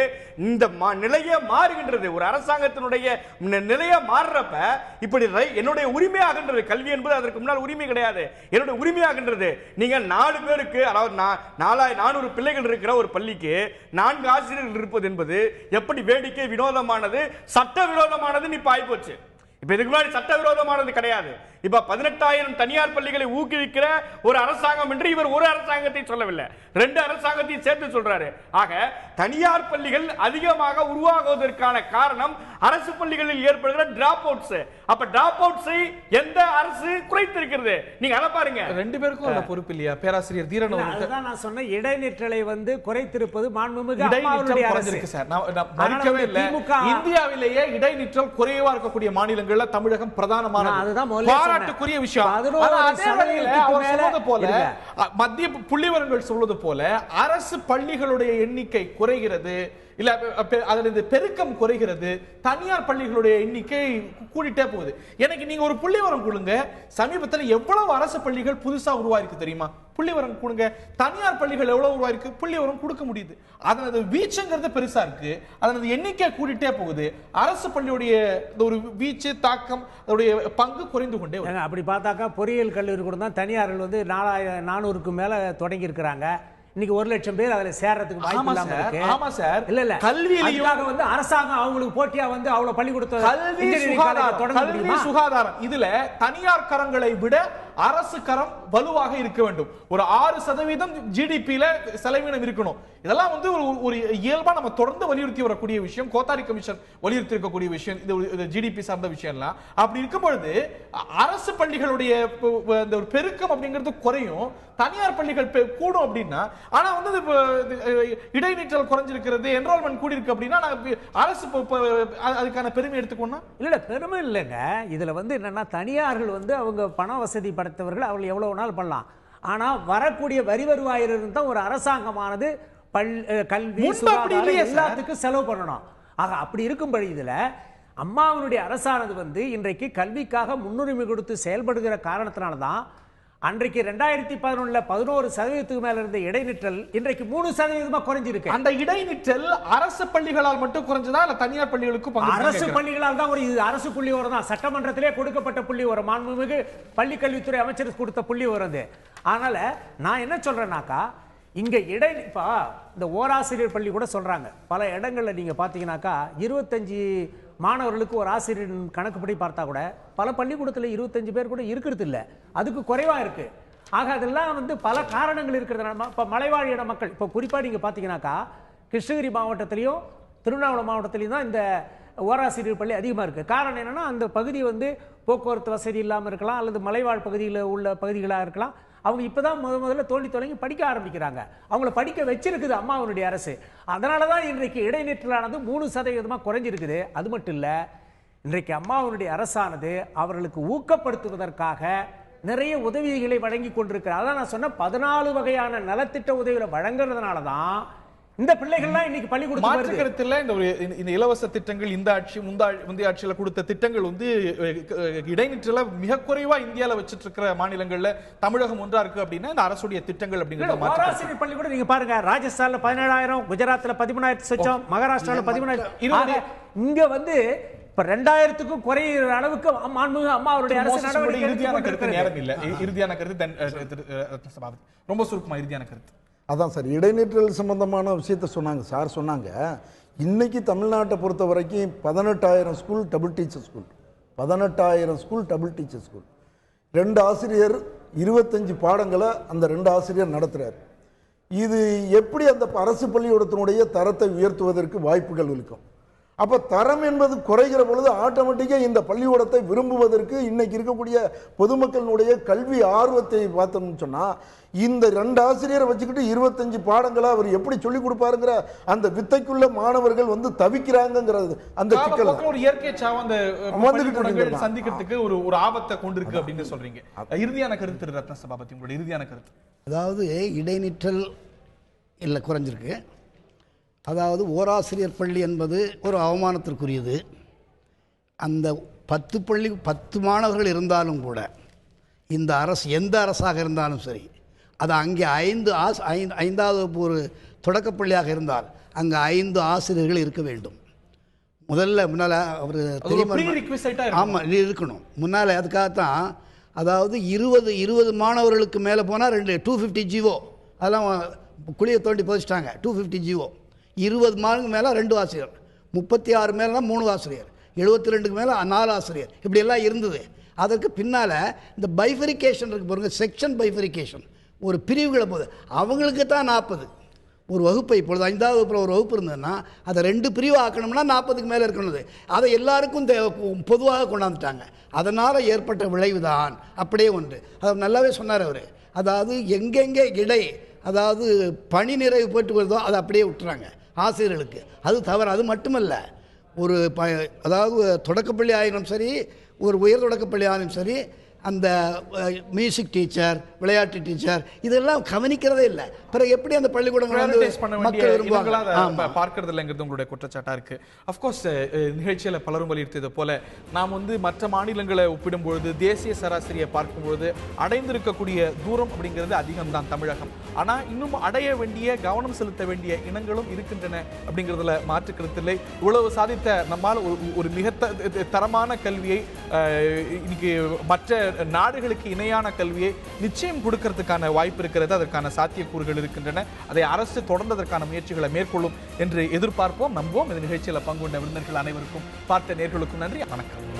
இந்த நிலையே மாறுகின்றது. ஒரு அரசாங்கத்தினுடைய நிலையை மாறுறப்ப இப்படி என்னுடைய உரிமையாகின்றது. கல்வி என்பது அதற்கு முன்னால் உரிமை கிடையாது, என்னுடைய உரிமையாகின்றது. நீங்க 4 பேருக்கு, அதாவது 400 பிள்ளைகள் இருக்கிற ஒரு பள்ளிக்கு 4 ஆசிரியர்கள் இருப்பது என்பது எப்படி வேடிக்கை, வினோதமானது, சட்ட விரோதமானது இப்ப ஆயிப்போச்சு. இப்ப இதுக்கு முன்னாடி சட்டவிரோதமானது கிடையாது. இப்ப 18,000 தனியார் பள்ளிகளை ஊக்குவிக்கிற ஒரு அரசாங்கம் என்று இவர் ஒரு அரசாங்கத்தை சொல்லவில்லை, 2 அரசாங்கத்தையும் சேர்த்து சொல்றாரு. ஆக தனியார் பள்ளிகள் அதிகமாக உருவாகுவதற்கான காரணம் அரசு பள்ளிகளில் ஏற்படுகிற டிராப் அவுட்ஸ். அப்ப டிராப் அவுட்ஸை எந்த அரசு குறைத்திருக்கிறது? நீங்க அதை பாருங்க. 2 பேருக்கும் அந்த பொறுப்பு இல்லையா பேராசிரியர் தீரன்? அதுதான் நான் சொன்ன இடைநிற்றலை குறைத்திருப்பது மாண்புமிகு இடைநிற்றல் குறைஞ்சிருக்கு சார். நான் மறுக்கவே இல்லை. இந்தியாவிலேயே இடைநிற்றல் குறைவா இருக்கக்கூடிய மாநிலங்கள்ல தமிழகம் பிரதானமான பாராட்டுக்குரிய விஷயம். அதே வழியில அவர் சொல்வது போல, மத்திய புள்ளிவிவரங்கள் சொல்வது போல அரசு பள்ளிகளுடைய எண்ணிக்கை குறைகிறது, இல்ல அதில் பெருக்கம் குறைகிறது, தனியார் பள்ளிகளுடைய எண்ணிக்கை கூடிட்டே போகுது. எனக்கு நீங்க ஒரு புள்ளிவரம் கொடுங்க, சமீபத்தில் எவ்வளவு அரசு பள்ளிகள் புதுசா உருவாயிருக்கு தெரியுமா? புள்ளிவரம் கொடுங்க. தனியார் பள்ளிகள் எவ்வளவு உருவாயிருக்கு? புள்ளிவரம் கொடுக்க முடியுது. அதனது வீச்சுங்கிறது பெருசா இருக்கு, அதனது எண்ணிக்கை கூடிட்டே போகுது. அரசு பள்ளியுடைய ஒரு வீச்சு தாக்கம், அதோடைய பங்கு குறைந்து கொண்டே வருது. அப்படி பார்த்தாக்கா பொறியியல் கல்லூரி கூட தான் தனியார்கள் 4400க்கு மேல தொடங்கி இருக்கிறாங்க. இன்னைக்கு 1,00,000 பேர் அதுல சேர்றதுக்கு வாய்ப்பு இல்லாம இருக்கு. ஆமா சார். இல்ல கல்வியில அரசாங்கம் அவங்களுக்கு போட்டியா அவ்வளவு பள்ளிக்கூடத்தை கல்வி சுகாதாரம் இதுல தனியார் கரங்களை விட அரசு கரம் வலுவாக இருக்க வேண்டும். ஒரு 6% ஜிடிபில செலவினம் இருக்கணும். இதெல்லாம் ஒரு இயல்பா நம்ம தொடர்ந்து வலியுறுத்தி வரக்கூடிய விஷயம். கோத்தாரி கமிஷன் வலியுறுத்தி இருக்கக்கூடிய விஷயம். இது ஜிடிபி சார்ந்த விஷயம் எல்லாம். அப்படி இருக்கும் பொழுது அரசு பள்ளிகளுடைய ஒரு பெருக்கம் அப்படிங்கிறது குறையும், தனியார் பள்ளிகள் கூடும் அப்படின்னா. ஆனா இடைநிற்றல் குறைஞ்சிருக்கிறது, என்ரோல்மெண்ட் கூடி இருக்கு அப்படின்னா அரசு அதுக்கான பெருமை எடுத்துக்கணும். இல்ல பெருமை இல்லைங்க. இதுல என்னன்னா தனியார்கள் அவங்க பண வசதி படைத்தவர்கள், அவர்கள் எவ்வளவு நாள் பண்ணலாம். ஆனா வரக்கூடிய வரி வருவாயிலிருந்து தான் ஒரு அரசாங்கமானது கல்வி சுகாதாரம் எல்லாத்துக்கும் செலவு பண்ணணும். ஆக அப்படி இருக்கும்படி இதுல அம்மாவினுடைய அரசானது இன்றைக்கு கல்விக்காக முன்னுரிமை கொடுத்து செயல்படுகிற காரணத்தினால்தான் அன்றைக்கு 2011 11% மேல இருந்த இடைநிற்றல் இன்றைக்கு 3% குறைஞ்சிருக்கு. அந்த இடைநிற்றல் அரசு பள்ளிகளால் மட்டும் குறைஞ்சதா இல்ல தனியார் பள்ளிகளுக்கும்? அரசு பள்ளிகளால் தான். இது அரசு புள்ளி வரம் தான், சட்டமன்றத்திலே கொடுக்கப்பட்ட புள்ளி வரம், மாண்புமிகு பள்ளி கல்வித்துறை அமைச்சர் கொடுத்த புள்ளி வரம். அதனால நான் என்ன சொல்றேன்னாக்கா, இங்க இந்த ஓராசிரியர் பள்ளி கூட சொல்றாங்க, பல இடங்கள்ல நீங்க பாத்தீங்கன்னாக்கா 25 மாணவர்களுக்கு ஒரு ஆசிரியர் கணக்குப்படி பார்த்தா கூட பல பள்ளிக்கூடத்தில் 25 பேர் கூட இருக்கிறது இல்லை, அதுக்கு குறைவா இருக்கு. ஆக அதெல்லாம் பல காரணங்கள் இருக்கிறது. இப்போ மலைவாழ் இன மக்கள், இப்போ குறிப்பா நீங்க பாத்தீங்கன்னாக்கா கிருஷ்ணகிரி மாவட்டத்திலையும் திருவண்ணாமலை மாவட்டத்திலையும் தான் இந்த ஓராசிரியர் பள்ளி அதிகமாக இருக்கு. காரணம் என்னன்னா அந்த பகுதி போக்குவரத்து வசதி இல்லாமல் இருக்கலாம், அல்லது மலைவாழ் பகுதியில் உள்ள பகுதிகளாக இருக்கலாம். அவங்க இப்பதான் முதல்ல தோண்டி தொடங்கி படிக்க ஆரம்பிக்கிறாங்க. அவங்கள படிக்க வச்சிருக்குது அம்மாவுடைய அரசு. அதனாலதான் இன்றைக்கு இடைநிற்றலானது 3% குறைஞ்சிருக்குது. அது மட்டும் இல்ல, இன்றைக்கு அம்மாவுடைய அரசானது அவர்களுக்கு ஊக்கப்படுத்துவதற்காக நிறைய உதவிகளை வழங்கி கொண்டிருக்கிறார். அதான் நான் சொன்ன 14 வகையான நலத்திட்ட உதவிகளை வழங்குறதுனாலதான் இந்த பிள்ளைகள்லாம் இன்னைக்கு பள்ளிக்கூடம் மாற்றுக்கருத்துல இந்த இலவச திட்டங்கள் இந்த ஆட்சி முந்தைய ஆட்சியில கொடுத்த திட்டங்கள் இடைநிற்றல மிக குறைவா இந்தியால வச்சிட்டு இருக்கிற மாநிலங்கள்ல தமிழகம் ஒன்றா இருக்கு அப்படின்னா இந்த அரசுடைய திட்டங்கள் அப்படிங்கிறது. பள்ளி கூட நீங்க பாருங்க, ராஜஸ்தான்ல 17,000, குஜராத்ல 13,000 சொச்சம், மகாராஷ்டிரால 17,000. இங்க இப்ப 2000க்கும் குறையிற அளவுக்கு மாண்புமிகு அம்மா அவருடைய அரசு நடவடிக்கை. இறுதியான கருத்து நேரம் இல்ல, இறுதியான கருத்து ரொம்ப சுருக்கமா இறுதியான கருத்து. அதான் சார், இடைநிற்றல் சம்பந்தமான விஷயத்த சொன்னாங்க சார். சொன்னாங்க இன்னைக்கு தமிழ்நாட்டை பொறுத்த வரைக்கும் 18,000 school double teacher school, 18,000 school double teacher school, 2 ஆசிரியர் 25 பாடங்களை அந்த 2 ஆசிரியர் நடத்துறாரு. இது எப்படி அந்த அரசு பள்ளிக்கூடத்தினுடைய தரத்தை உயர்த்துவதற்கு வாய்ப்புகள் இருக்கும்? அப்போ தரம் என்பது குறைகிற பொழுது ஆட்டோமேட்டிக்காக இந்த பள்ளிக்கூடத்தை விரும்புவதற்கு இன்னைக்கு இருக்கக்கூடிய பொதுமக்களினுடைய கல்வி ஆர்வத்தை பார்த்தோம்னு சொன்னால், இந்த 2 ஆசிரியரை வச்சுக்கிட்டு 25 பாடங்களை அவர் எப்படி சொல்லிக் கொடுப்பாருங்கிற அந்த வித்தைக்குள்ள மாணவர்கள் தவிக்கிறாங்கிறது அந்த சிக்கல். ஒரு இயற்கை சாவு அந்த சந்திக்கிறதுக்கு ஒரு ஆபத்தை கொண்டிருக்கு அப்படின்னு சொல்றீங்க. இறுதியான கருத்து ரத்ன சபாபதி, உங்களுடைய இறுதியான கருத்து. அதாவது இடைநிற்றல் இல்லை குறைஞ்சிருக்கு. அதாவது ஓராசிரியர் பள்ளி என்பது ஒரு அவமானத்திற்குரியது. அந்த 10 மாணவர்கள் இருந்தாலும் கூட இந்த அரசு எந்த அரசாக இருந்தாலும் சரி, அது அங்கே 5வது ஒரு தொடக்கப்பள்ளியாக இருந்தால் அங்கே 5 ஆசிரியர்கள் இருக்க வேண்டும். முன்னால் அவர் ஆமாம் இருக்கணும் முன்னால். அதுக்காகத்தான் அதாவது 20 மாணவர்களுக்கு மேலே போனால் 250 ஜிஓ அதெல்லாம் குழியை தோண்டி பதிச்சிட்டாங்க. 250 ஜிஓ 20 மாதத்துக்கு மேலே 2 ஆசிரியர், 36 மேலே 3 ஆசிரியர், 72க்கு மேலே 4 ஆசிரியர் இப்படியெல்லாம் இருந்தது. அதற்கு பின்னால் இந்த பைஃபரிகேஷன் இருக்கு பாருங்க, செக்ஷன் பைஃபரிகேஷன், ஒரு பிரிவுகளை போது அவங்களுக்கு தான் 40. ஒரு வகுப்பை இப்பொழுது 5வது வகுப்பில் ஒரு வகுப்பு இருந்ததுன்னா அதை 2 பிரிவு ஆக்கணும்னா 40க்கு மேலே இருக்கணும். அதை எல்லாருக்கும் பொதுவாக கொண்டாந்துட்டாங்க. அதனால் ஏற்பட்ட விளைவு தான் அப்படியே ஒன்று. அதை நல்லாவே சொன்னார் அவர். அதாவது எங்கெங்கே இடை, அதாவது பணி நிறைவு போட்டு வருதோ அதை அப்படியே விட்டுறாங்க ஆசிரியர்களுக்கு. அது தவறு. அது மட்டுமல்ல, ஒரு அதாவது தொடக்கப்பள்ளி ஆயினும் சரி, ஒரு உயர் தொடக்கப்பள்ளி ஆயினும் சரி, அந்த மியூசிக் டீச்சர், விளையாட்டு டீச்சர் இதெல்லாம் கவனிக்கிறதே இல்லை. பிறகு எப்படி அந்த பள்ளிக்கூடங்கள் மக்கள் விரும்புவாங்க? பார்க்கறது இல்லைங்கிறது உங்களுடைய குற்றச்சாட்டா இருக்கு. அஃப்கோர்ஸ் நிகழ்ச்சியில் பலரும் வலியுறுத்தியது போல நாம் மற்ற மாநிலங்களை ஒப்பிடும்பொழுது தேசிய சராசரியை பார்க்கும்பொழுது அடைந்திருக்கக்கூடிய தூரம் அப்படிங்கிறது அதிகம்தான் தமிழகம். ஆனால் இன்னும் அடைய வேண்டிய, கவனம் செலுத்த வேண்டிய இனங்களும் இருக்கின்றன அப்படிங்கிறதுல மாற்றுக்கிறது இல்லை. இவ்வளவு சாதித்த நம்மால் ஒரு மிக தரமான கல்வியை இன்னைக்கு மற்ற நாடுகளுக்கு இணையான கல்வியை நிச்சயம் கொடுக்கறதுக்கான வாய்ப்பு இருக்கிறது. அதற்கான சாத்தியக்கூறுகள் இருக்கின்றன. அதை அரசு தொடர்ந்ததற்கான முயற்சிகளை மேற்கொள்ளும் என்று எதிர்பார்ப்போம், நம்புவோம். இந்த நிகழ்ச்சியில் பங்குகொண்ட விருந்தினர்கள் அனைவருக்கும், பார்த்த நேர்களுக்கும் நன்றி. வணக்கம்.